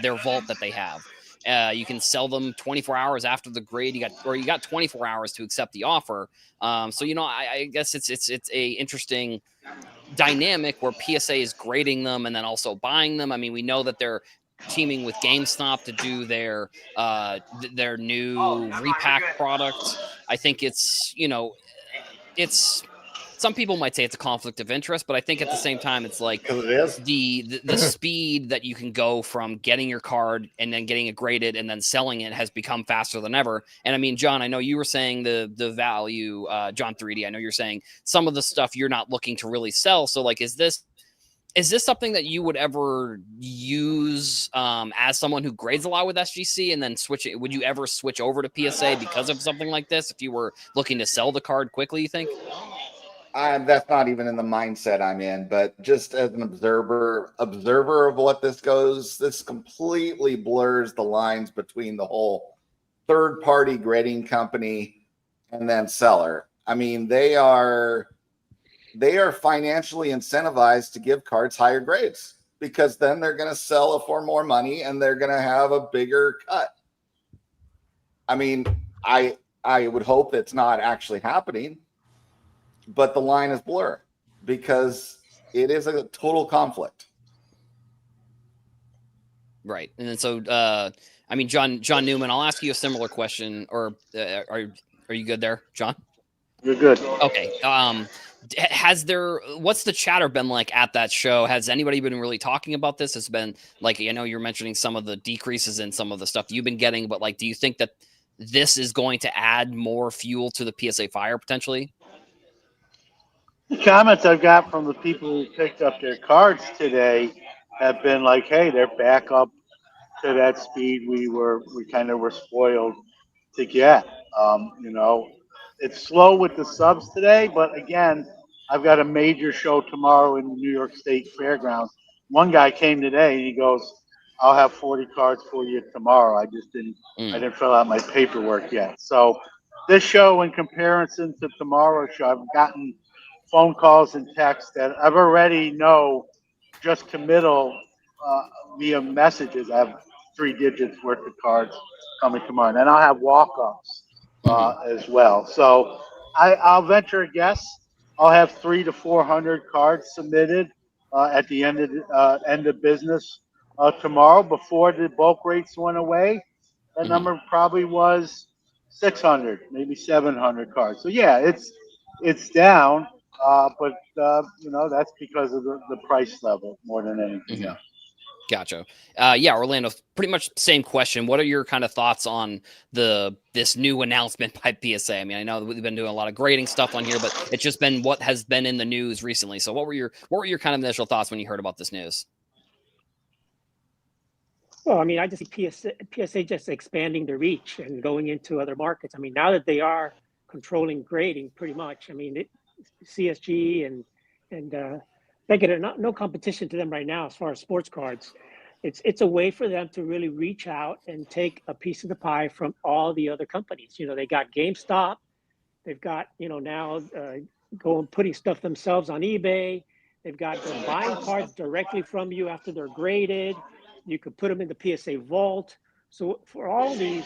their vault that they have. You can sell them 24 hours after the grade. You got 24 hours to accept the offer. So I guess it's a interesting dynamic where PSA is grading them and then also buying them. I mean, we know that they're teaming with GameStop to do their new repack product. I think it's some people might say it's a conflict of interest, but I think at the same time it's like Because it is. the speed that you can go from getting your card and then getting it graded and then selling it has become faster than ever. And I mean, John, I know you were saying the value, John 3D. I know you're saying some of the stuff you're not looking to really sell. So like, is this something that you would ever use as someone who grades a lot with SGC and then switch it? Would you ever switch over to PSA because of something like this? If you were looking to sell the card quickly, you think? That's not even in the mindset I'm in, but just as an observer of what this goes, this completely blurs the lines between the whole third-party grading company and then seller. I mean, they are financially incentivized to give cards higher grades because then they're going to sell it for more money and they're going to have a bigger cut. I mean, I would hope that's not actually happening, but the line is blurred because it is a total conflict. Right. And then so, I mean, John Newman, I'll ask you a similar question, or are you good there, John? You're good. Okay. What's the chatter been like at that show? Has anybody been really talking about this? It's been like, I know you're mentioning some of the decreases in some of the stuff you've been getting, but like, do you think that this is going to add more fuel to the PSA fire potentially? The comments I've got from the people who picked up their cards today have been like, "Hey, they're back up to that speed we kind of were spoiled to get." It's slow with the subs today, but again, I've got a major show tomorrow in the New York State Fairgrounds. One guy came today and he goes, "I'll have 40 cards for you tomorrow. I didn't fill out my paperwork yet." So this show, in comparison to tomorrow's show, I've gotten phone calls and texts that I've already know just committal via messages. I have 3 digits worth of cards coming tomorrow, and then I'll have walk-ups as well. So I'll venture a guess. I'll have 300 to 400 cards submitted at the end of business tomorrow. Before the bulk rates went away, that number probably was 600, maybe 700 cards. So yeah, it's down. But that's because of the price level more than anything else. Gotcha. Yeah, Orlando, pretty much same question. What are your kind of thoughts on this new announcement by PSA? I mean, I know we've been doing a lot of grading stuff on here, but it's just been what has been in the news recently. So what were your kind of initial thoughts when you heard about this news? Well, I mean, I just see PSA just expanding their reach and going into other markets. I mean, now that they are controlling grading pretty much, I mean, CSG and they get no competition to them right now as far as sports cards. It's a way for them to really reach out and take a piece of the pie from all the other companies. They got GameStop, they've got now putting stuff themselves on eBay. They've got them buying cards directly from you after they're graded. You could put them in the PSA vault. So for all these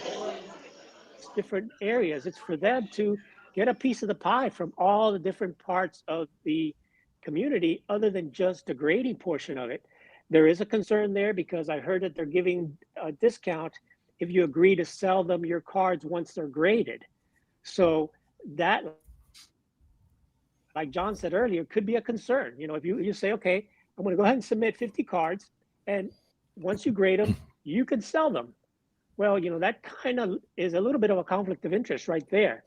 different areas. It's for them to get a piece of the pie from all the different parts of the community, other than just the grading portion of it. There is a concern there because I heard that they're giving a discount if you agree to sell them your cards once they're graded. So that, like John said earlier, could be a concern. You know, if you say, okay, I'm going to go ahead and submit 50 cards, and once you grade them, you can sell them. Well, you know, that kind of is a little bit of a conflict of interest right there.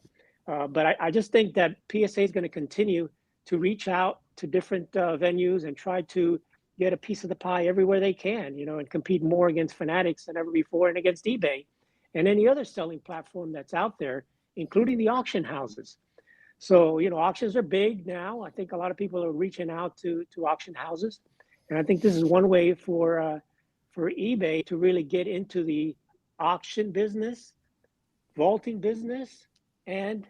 But I just think that PSA is going to continue to reach out to different venues and try to get a piece of the pie everywhere they can, you know, and compete more against Fanatics than ever before and against eBay and any other selling platform that's out there, including the auction houses. So, you know, auctions are big now. I think a lot of people are reaching out to auction houses. And I think this is one way for eBay to really get into the auction business, vaulting business, and,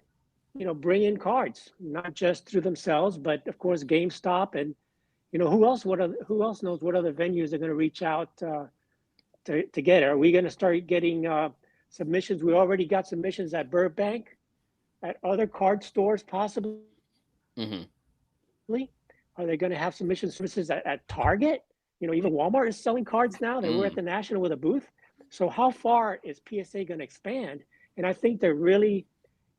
you know, bring in cards, not just through themselves, but of course, GameStop and, you know, who else knows what other venues are going to reach out to get it? Are we going to start getting submissions? We already got submissions at Burbank, at other card stores, possibly. Mm-hmm. Are they going to have submission services at Target? You know, even Walmart is selling cards now. They were at the National with a booth. So how far is PSA going to expand? And I think they're really,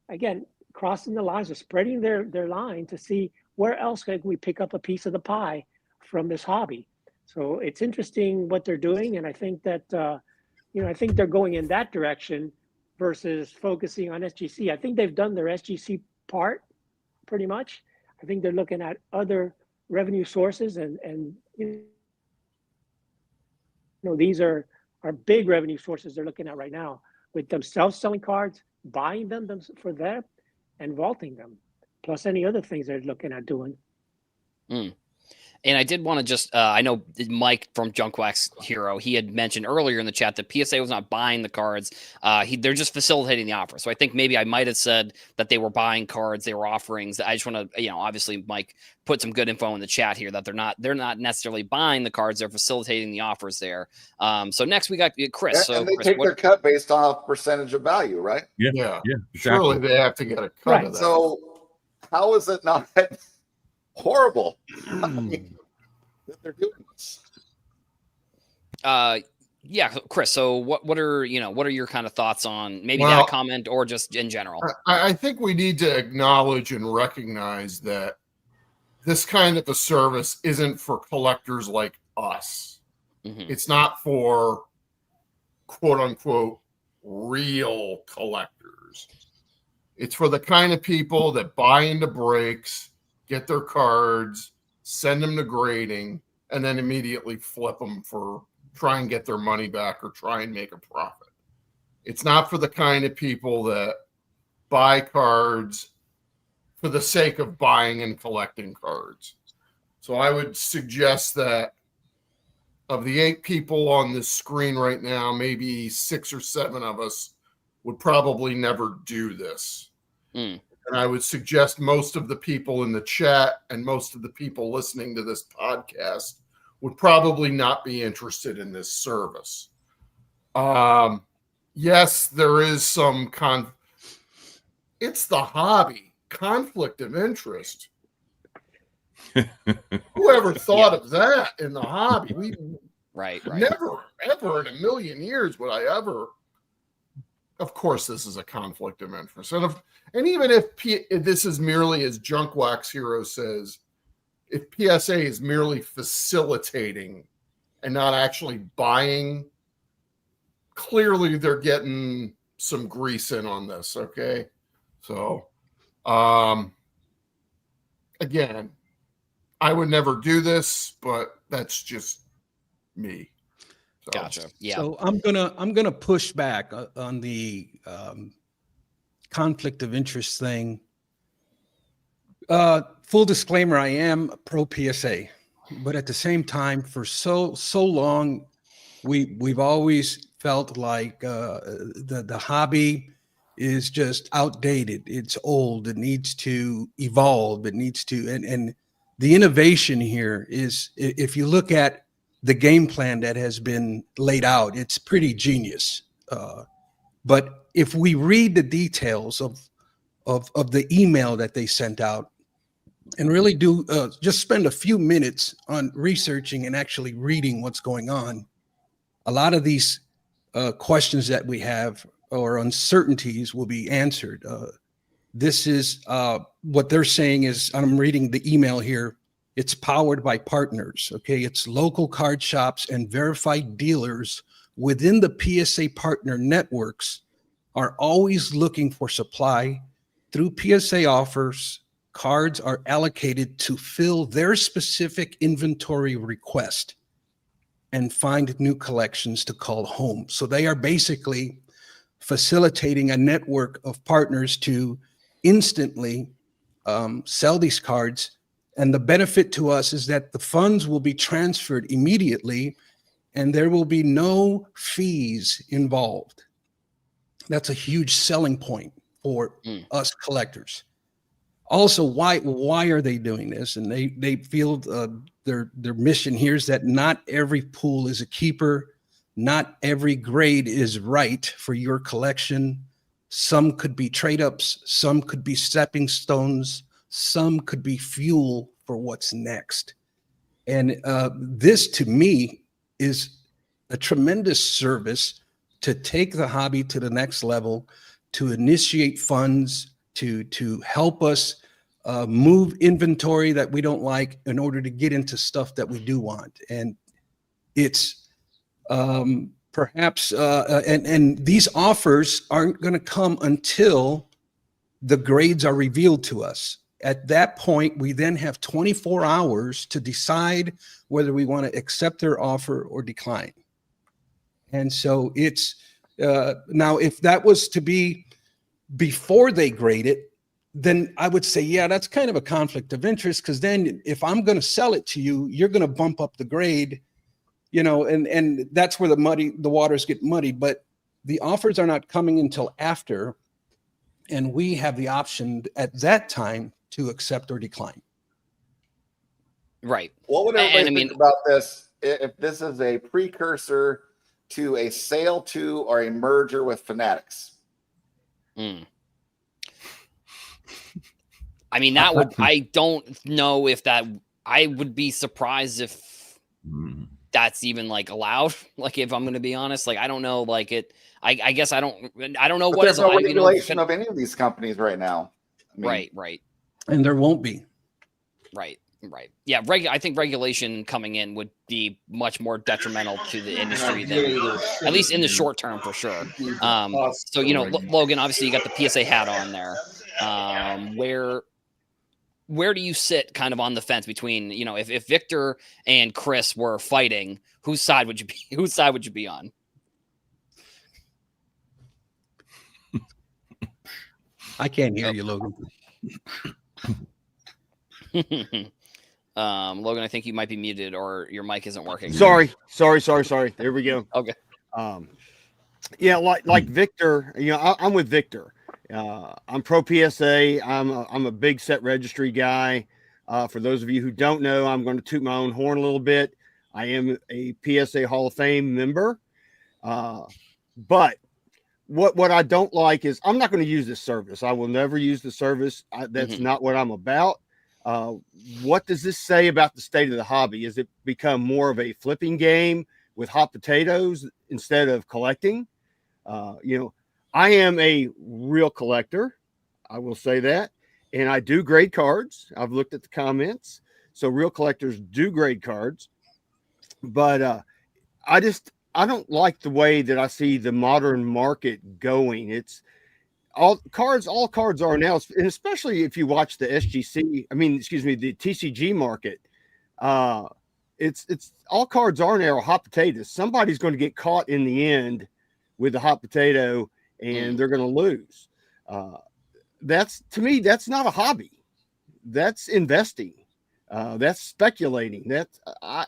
again, crossing the lines or spreading their line to see where else can we pick up a piece of the pie from this hobby. So it's interesting what they're doing. And I think that, you know, I think they're going in that direction versus focusing on SGC. I think they've done their SGC part pretty much. I think they're looking at other revenue sources and you know, these are big revenue sources they're looking at right now, with themselves selling cards, buying them for them, and vaulting them, plus any other things they're looking at doing. And I did want to just, I know Mike from Junkwax Hero, he had mentioned earlier in the chat that PSA was not buying the cards. They're just facilitating the offer. So I think maybe I might have said that they were buying cards, they were offerings. I just want to, you know, obviously Mike put some good info in the chat here that they're not necessarily buying the cards, they're facilitating the offers there. So next we got Chris. Yeah, so and they Chris, take their cut based on a percentage of value, right? Yeah. Exactly. Surely they have to get a cut of that. So how is it not horrible that they're doing this? Yeah, Chris. So what are your kind of thoughts on maybe that comment or just in general? I think we need to acknowledge and recognize that this kind of a service isn't for collectors like us. Mm-hmm. It's not for quote unquote real collectors. It's for the kind of people that buy into breaks, get their cards, send them to grading, and then immediately flip them for try and get their money back or try and make a profit. It's not for the kind of people that buy cards for the sake of buying and collecting cards. So I would suggest that of the 8 people on this screen right now, maybe 6 or 7 of us would probably never do this. And I would suggest most of the people in the chat and most of the people listening to this podcast would probably not be interested in this service. Yes, there is some it's the hobby, conflict of interest. Whoever thought of that in the hobby? Right. Never, ever in a million years would I ever. Of course, this is a conflict of interest, and even if this is merely, as Junkwax Hero says, if PSA is merely facilitating and not actually buying, clearly they're getting some grease in on this. Okay, so again, I would never do this, but that's just me. So. Gotcha. Yeah. So I'm gonna push back on the conflict of interest thing. Full disclaimer: I am pro PSA, but at the same time, for so long, we've always felt like the hobby is just outdated. It's old. It needs to evolve. It needs to, and the innovation here is, if you look at the game plan that has been laid out, it's pretty genius. But if we read the details of the email that they sent out and really do just spend a few minutes on researching and actually reading what's going on, a lot of these questions that we have or uncertainties will be answered. This is what they're saying is, I'm reading the email here, it's powered by partners. Okay, it's local card shops and verified dealers within the PSA partner networks are always looking for supply. Through PSA offers, cards are allocated to fill their specific inventory request and find new collections to call home. So they are basically facilitating a network of partners to instantly sell these cards. And the benefit to us is that the funds will be transferred immediately and there will be no fees involved. That's a huge selling point for us collectors. Also, why are they doing this? And they feel their mission here is that not every pool is a keeper. Not every grade is right for your collection. Some could be trade-ups, some could be stepping stones, some could be fuel for what's next. And this, to me, is a tremendous service to take the hobby to the next level, to initiate funds, to help us move inventory that we don't like in order to get into stuff that we do want. And it's perhaps, and these offers aren't going to come until the grades are revealed to us. At that point, we then have 24 hours to decide whether we want to accept their offer or decline. And so it's, now if that was to be before they grade it, then I would say, yeah, that's kind of a conflict of interest, because then if I'm going to sell it to you, you're going to bump up the grade, you know, and that's where the waters get muddy. But the offers are not coming until after, and we have the option at that time to accept or decline. Right. What would everybody think about this if this is a precursor to a sale to or a merger with Fanatics? I mean, that would, I don't know if that, I would be surprised if that's even like allowed. Like, if I'm going to be honest, like, I don't know, like it, I guess I don't know but what there's is no regulation of any of these companies right now. I mean, right. And there won't be. Right. Yeah. I think regulation coming in would be much more detrimental to the industry than, at least in the short term, for sure. So, you know, Logan, obviously you got the PSA hat on there. Where do you sit kind of on the fence between, you know, if Victor and Chris were fighting, whose side would you be on? I can't hear you, Logan. Logan, I think you might be muted or your mic isn't working. Sorry. There we go. Okay. Yeah, like Victor, you know, I'm with Victor. I'm pro PSA. I'm a big set registry guy. For those of you who don't know, I'm going to toot my own horn a little bit. I am a PSA Hall of Fame member. But what I don't like is I'm not going to use this service. I will never use the service. That's not what I'm about. What does this say about the state of the hobby? Is it become more of a flipping game with hot potatoes instead of collecting? You know, I am a real collector. I will say that. And I do grade cards. I've looked at the comments. So real collectors do grade cards. But I don't like the way that I see the modern market going. It's all cards are now, and especially if you watch the the TCG market, it's all cards are now hot potatoes. Somebody's going to get caught in the end with the hot potato and they're going to lose. To me, that's not a hobby. That's investing. That's speculating. I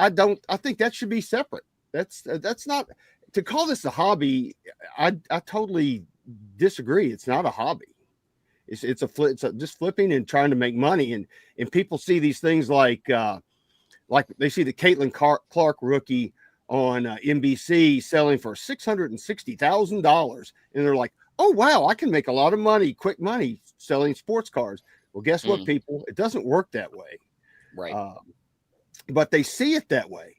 think that should be separate. That's not, to call this a hobby. I totally disagree. It's not a hobby. It's just flipping and trying to make money. And people see these things like they see the Caitlin Clark rookie on NBC selling for $660,000, and they're like, "Oh wow, I can make a lot of money, quick money selling sports cars." Well, guess what, people? It doesn't work that way. Right. But they see it that way,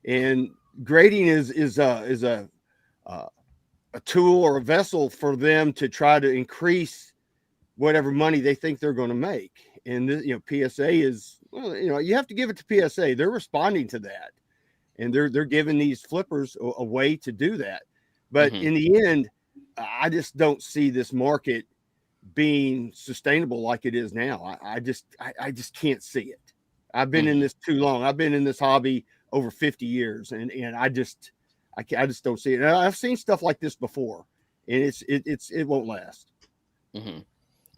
and grading is a tool or a vessel for them to try to increase whatever money they think they're going to make. And PSA is, well, you have to give it to PSA. They're responding to that, and they're giving these flippers a way to do that. But in the end, I just don't see this market being sustainable like it is now. I just can't see it. I've been in this too long. I've been in this hobby over 50 years, and I just don't see it. And I've seen stuff like this before, and it won't last.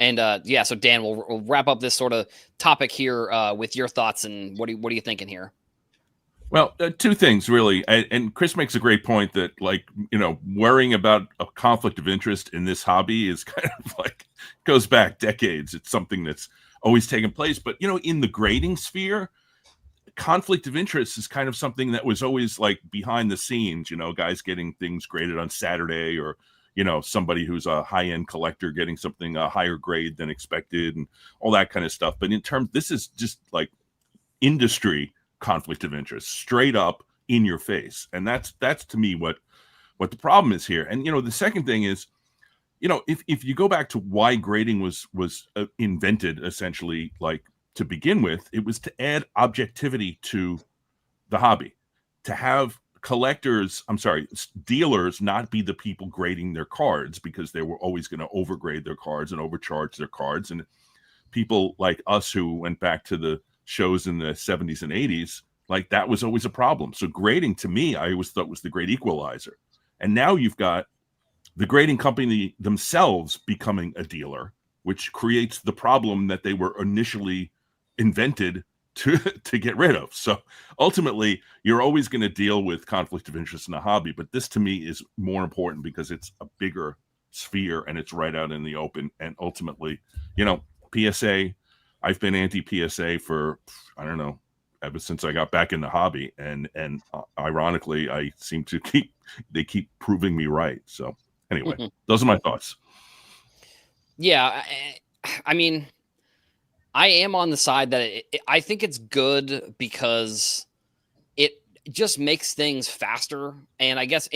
And so Dan, we'll wrap up this sort of topic here with your thoughts, and what are you thinking here? Well, two things really, and Chris makes a great point that, worrying about a conflict of interest in this hobby is kind of goes back decades. It's something that's always taken place, but in the grading sphere, conflict of interest is kind of something that was always behind the scenes. Guys getting things graded on Saturday, or somebody who's a high-end collector getting something a higher grade than expected, and all that kind of stuff. But this is just industry conflict of interest, straight up in your face. And that's to me what the problem is here. And the second thing is, if you go back to why grading was invented, essentially, to begin with, it was to add objectivity to the hobby, to have dealers not be the people grading their cards, because they were always going to overgrade their cards and overcharge their cards. And people like us who went back to the shows in the 70s and 80s, that was always a problem. So grading, to me, I always thought was the great equalizer. And now you've got the grading company themselves becoming a dealer, which creates the problem that they were initially invented to get rid of. So ultimately, you're always going to deal with conflict of interest in a hobby, but this to me is more important because it's a bigger sphere and it's right out in the open. And ultimately, PSA, I've been anti-PSA for, I don't know, ever since I got back in the hobby, and ironically, I seem to keep proving me right. So anyway, those are my thoughts. Yeah, I mean, I am on the side that I think it's good because it just makes things faster. And I guess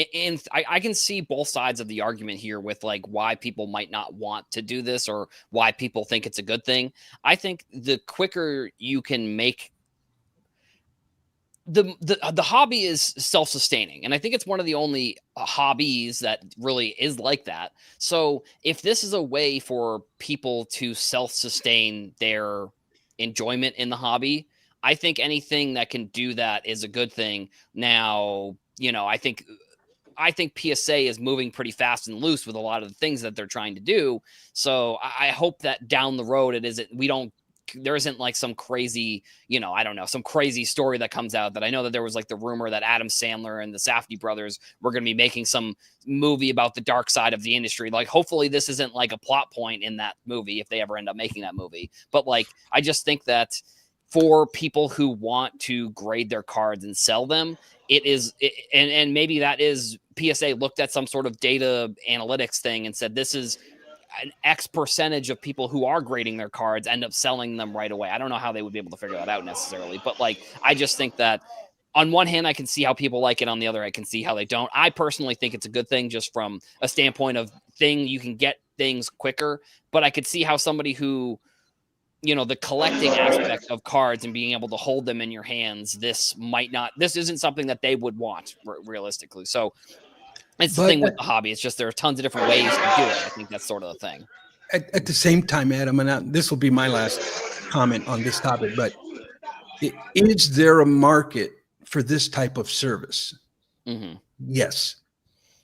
I can see both sides of the argument here with why people might not want to do this or why people think it's a good thing. I think the quicker you can make the hobby is self-sustaining, and I think it's one of the only hobbies that really is like that. So if this is a way for people to self-sustain their enjoyment in the hobby, I think anything that can do that is a good thing. Now, I think PSA is moving pretty fast and loose with a lot of the things that they're trying to do. So I hope that down the road there isn't some crazy, I don't know, some crazy story that comes out. That I know that there was the rumor that Adam Sandler and the Safdie brothers were going to be making some movie about the dark side of the industry. Hopefully this isn't a plot point in that movie if they ever end up making that movie. But I just think that for people who want to grade their cards and sell them, and maybe that is PSA looked at some sort of data analytics thing and said, this is an X percentage of people who are grading their cards end up selling them right away. I don't know how they would be able to figure that out necessarily, but I just think that on one hand, I can see how people like it. On the other, I can see how they don't. I personally think it's a good thing just from a standpoint of you can get things quicker, but I could see how somebody who, the collecting aspect of cards and being able to hold them in your hands, this isn't something that they would want realistically. So it's the thing with the hobby. It's just there are tons of different ways to do it. I think that's sort of the thing. At the same time, Adam, and this will be my last comment on this topic, but is there a market for this type of service? Yes.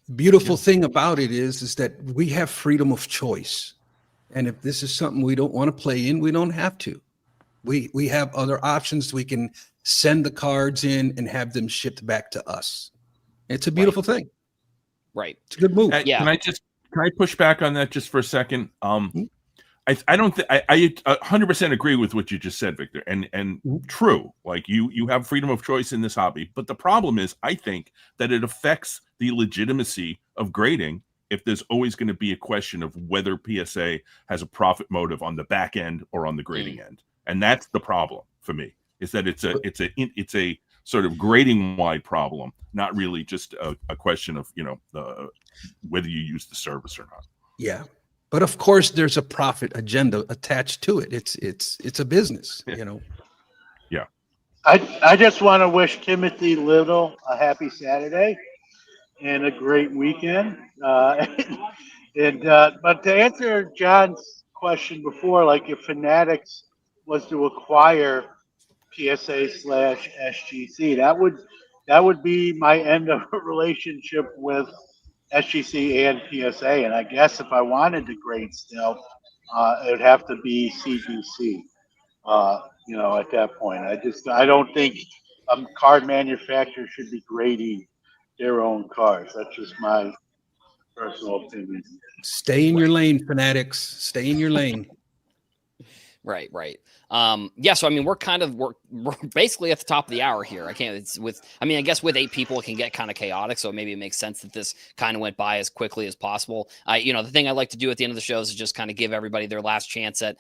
The beautiful thing about it is that we have freedom of choice. And if this is something we don't want to play in, we don't have to. We have other options. We can send the cards in and have them shipped back to us. It's a beautiful thing. Right. It's a good move. Can I push back on that just for a second? I I don't think I 100% agree with what you just said, Victor, and true. Like you have freedom of choice in this hobby, but the problem is, I think that it affects the legitimacy of grading if there's always going to be a question of whether PSA has a profit motive on the back end or on the grading end, and that's the problem for me. Is that it's a sort of grading wide problem, not really just a question of whether you use the service or not. Yeah. But of course, there's a profit agenda attached to it. It's a business, you know. Yeah. I just want to wish Timothy Little a happy Saturday and a great weekend. But to answer John's question before, like if Fanatics was to acquire PSA/SGC, that would be my end of a relationship with SGC and PSA. And I guess if I wanted to grade still, it would have to be CGC. At that point, I don't think card manufacturers should be grading their own cars. That's just my personal opinion. Stay in your lane, Fanatics. Stay in your lane. Right. Yeah. So, I mean, we're basically at the top of the hour here. I guess with 8 people, it can get kind of chaotic. So maybe it makes sense that this kind of went by as quickly as possible. The thing I like to do at the end of the shows is just kind of give everybody their last chance at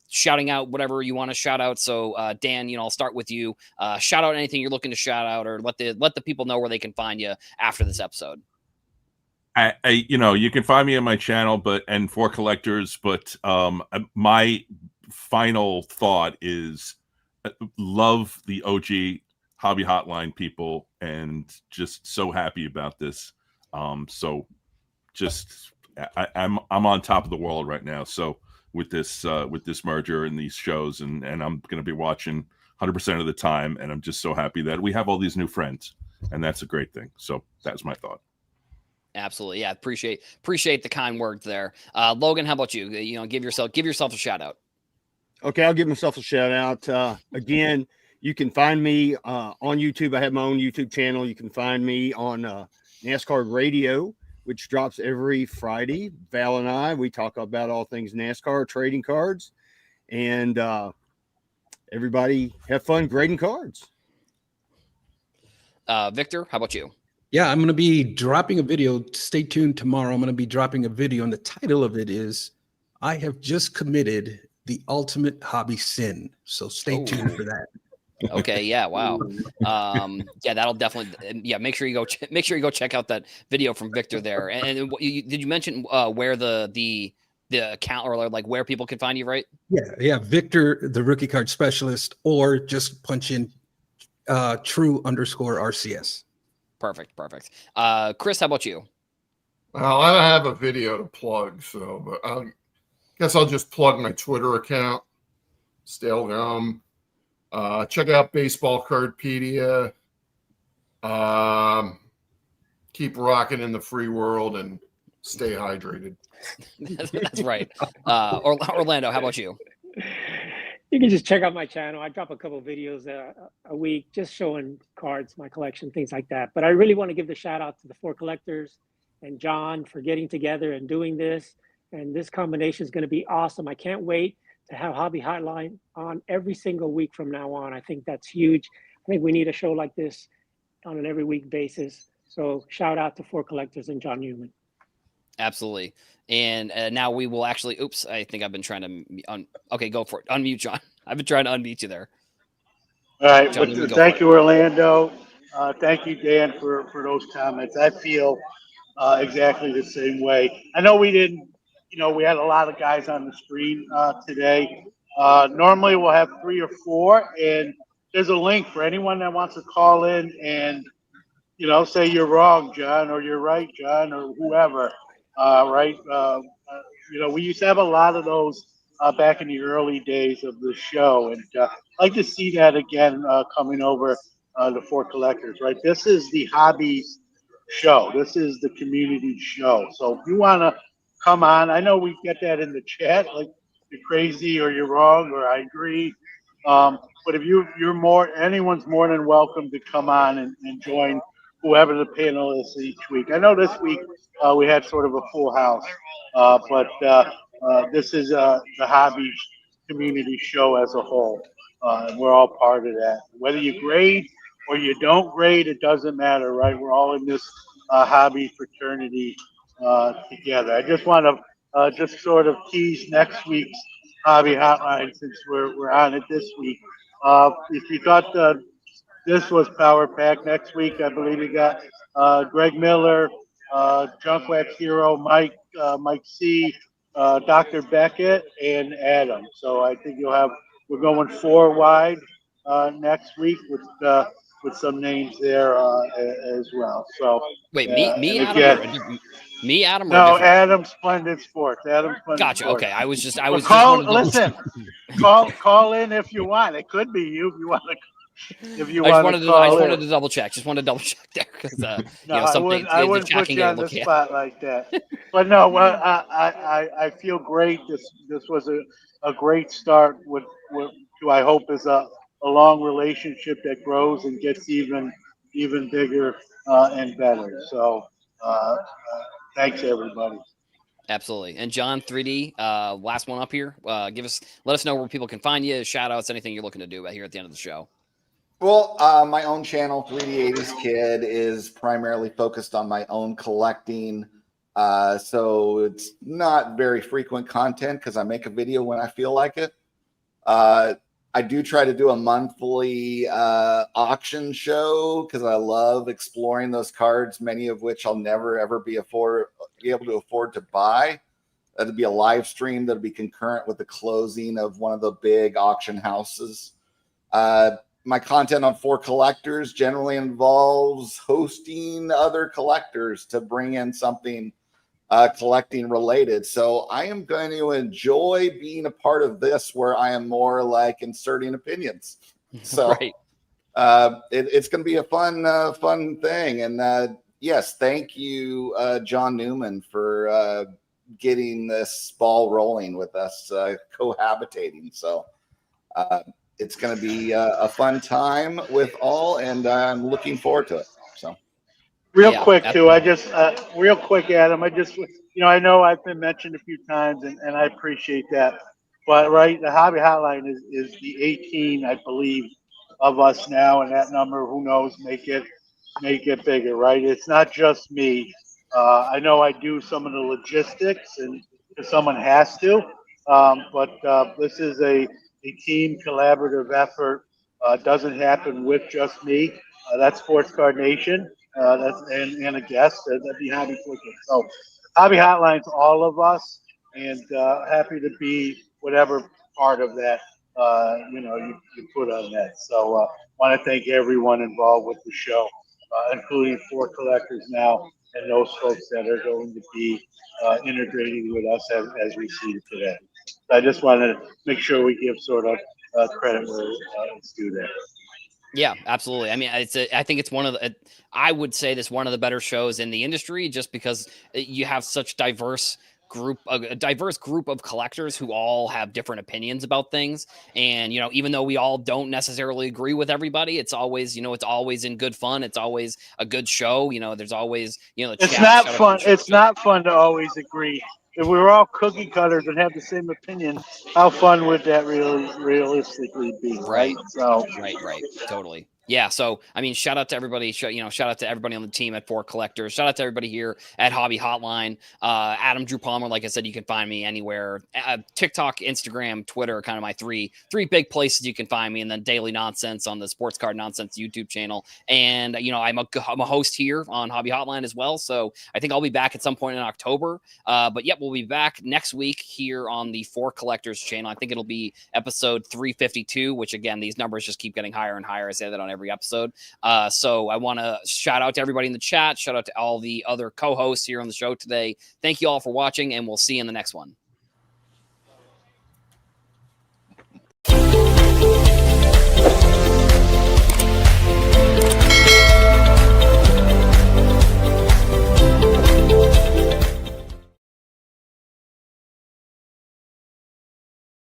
shouting out whatever you want to shout out. So, Dan, I'll start with you. Shout out anything you're looking to shout out, or let the people know where they can find you after this episode. You can find me on my channel, and for collectors, but my final thought is love the OG Hobby Hotline people, and just so happy about this. I'm on top of the world right now. So with this merger and these shows, and I'm going to be watching 100% of the time, and I'm just so happy that we have all these new friends, and that's a great thing. So that's my thought. Absolutely. Yeah. Appreciate the kind words there. Logan, how about you? Give yourself a shout out. Okay. I'll give myself a shout out. Again, you can find me on YouTube. I have my own YouTube channel. You can find me on NASCAR Radio, which drops every Friday. Val and we talk about all things NASCAR, trading cards, and everybody have fun grading cards. Victor, how about you? Yeah, I'm going to be dropping a video. Stay tuned tomorrow. I'm going to be dropping a video, and the title of it is I Have Just Committed the Ultimate Hobby Sin. So stay tuned for that. Okay. Yeah. Wow. That'll definitely. Make sure you go check out that video from Victor there. And did you mention where the account, or like where people can find you? Right. Yeah. Victor, the rookie card specialist, or just punch in true_RCS. Perfect. Chris, how about you? Well, I don't have a video to plug, but I guess I'll just plug my Twitter account, Stale Gum. Check out Baseball Cardpedia. Keep rocking in the free world and stay hydrated. That's right. Orlando, how about you? You can just check out my channel. I drop a couple of videos a week, just showing cards, my collection, things like that. But I really want to give the shout out to the 4 collectors and John for getting together and doing this. And this combination is going to be awesome. I can't wait to have Hobby Hotline on every single week from now on. I think that's huge. I think we need a show like this on an every week basis. So shout out to 4 collectors and John Newman. Absolutely. And now we will actually, I think I've been trying to, okay, go for it. Unmute, John. I've been trying to unmute you there. All right. John, thank you, Orlando. Thank you, Dan, for those comments. I feel exactly the same way. I know we didn't, we had a lot of guys on the screen today. Normally we'll have 3 or 4, and there's a link for anyone that wants to call in and, say you're wrong, John, or you're right, John, or whoever. Right? We used to have a lot of those back in the early days of the show, and I'd like to see that again coming over the 4 collectors. Right? This is the hobby show. This is the community show. So if you want to come on, I know we get that in the chat, like you're crazy or you're wrong or I agree. But if anyone's more than welcome to come on and join whoever the panel is each week. I know this week we had sort of a full house, but this is the hobby community show as a whole. And we're all part of that. Whether you grade or you don't grade, it doesn't matter, right? We're all in this hobby fraternity together. I just want to just sort of tease next week's hobby hotline since we're on it this week. If you thought this was Power Pack, next week I believe we got Greg Miller, Junk Wax Hero, Mike C, Dr. Beckett, and Adam. So I think we're going 4 wide next week with some names there as well. So Wait, and Adam, me, Adam, or no, different? Adam Splendid Sports. Adam Splendid Gotcha. Sports. Okay, I was just Listen, call in if you want. It could be you if you want to. If you I just want to wanted call to double check. Just wanted to double check there because No, something I the wouldn't chat put can you get a on the little spot like that. But no, well, I feel great. This was a great start with who I hope is a long relationship that grows and gets even bigger and better. So thanks everybody. Absolutely. And John 3D, last one up here. Let us know where people can find you, shout outs, anything you're looking to do here at the end of the show. Well, my own channel, 3D80s Kid, is primarily focused on my own collecting. So it's not very frequent content because I make a video when I feel like it. I do try to do a monthly auction show because I love exploring those cards, many of which I'll never, ever be able to afford to buy. That'll be a live stream that'll be concurrent with the closing of one of the big auction houses. My content on For Collectors generally involves hosting other collectors to bring in something collecting related. So I am going to enjoy being a part of this where I am more like inserting opinions. So right. It's going to be a fun thing. And yes, thank you, John Newman, for getting this ball rolling with us cohabitating. So it's going to be a fun time with all, and I'm looking forward to it. So, real quick, Adam. I know I've been mentioned a few times, and I appreciate that. But right, the hobby hotline is the 18, I believe, of us now, and that number, who knows, make it bigger. Right? It's not just me. I know I do some of the logistics, and someone has to. But this is a team collaborative effort. Doesn't happen with just me. That's Sports Card Nation. And a guest that'd be Hobby Clicking. So Hobby Hotline's all of us, and happy to be whatever part of that you put on that. So want to thank everyone involved with the show, including For Collectors now and those folks that are going to be integrating with us as we see it today. So I just wanted to make sure we give sort of credit where it's due there. Yeah, absolutely. I mean, I think it's I would say this one of the better shows in the industry, just because you have such a diverse group of collectors who all have different opinions about things. And, even though we all don't necessarily agree with everybody, it's always, it's always in good fun. It's always a good show. There's always, the it's chat. Not fun. It's not fun to always agree. If we were all cookie cutters and have the same opinion, how fun would that realistically be? Right. So right. Totally. Yeah. So, I mean, shout out to everybody, shout out to everybody on the team at For Collectors. Shout out to everybody here at Hobby Hotline. Adam Drew Palmer, like I said, you can find me anywhere. TikTok, Instagram, Twitter, kind of my three big places you can find me. And then Daily Nonsense on the Sports Card Nonsense YouTube channel. And, I'm a host here on Hobby Hotline as well. So I think I'll be back at some point in October. But yep, we'll be back next week here on the For Collectors channel. I think it'll be episode 352, which again, these numbers just keep getting higher and higher. I say that on every episode. So I want to shout out to everybody in the chat. Shout out to all the other co-hosts here on the show today. Thank you all for watching, and we'll see you in the next one.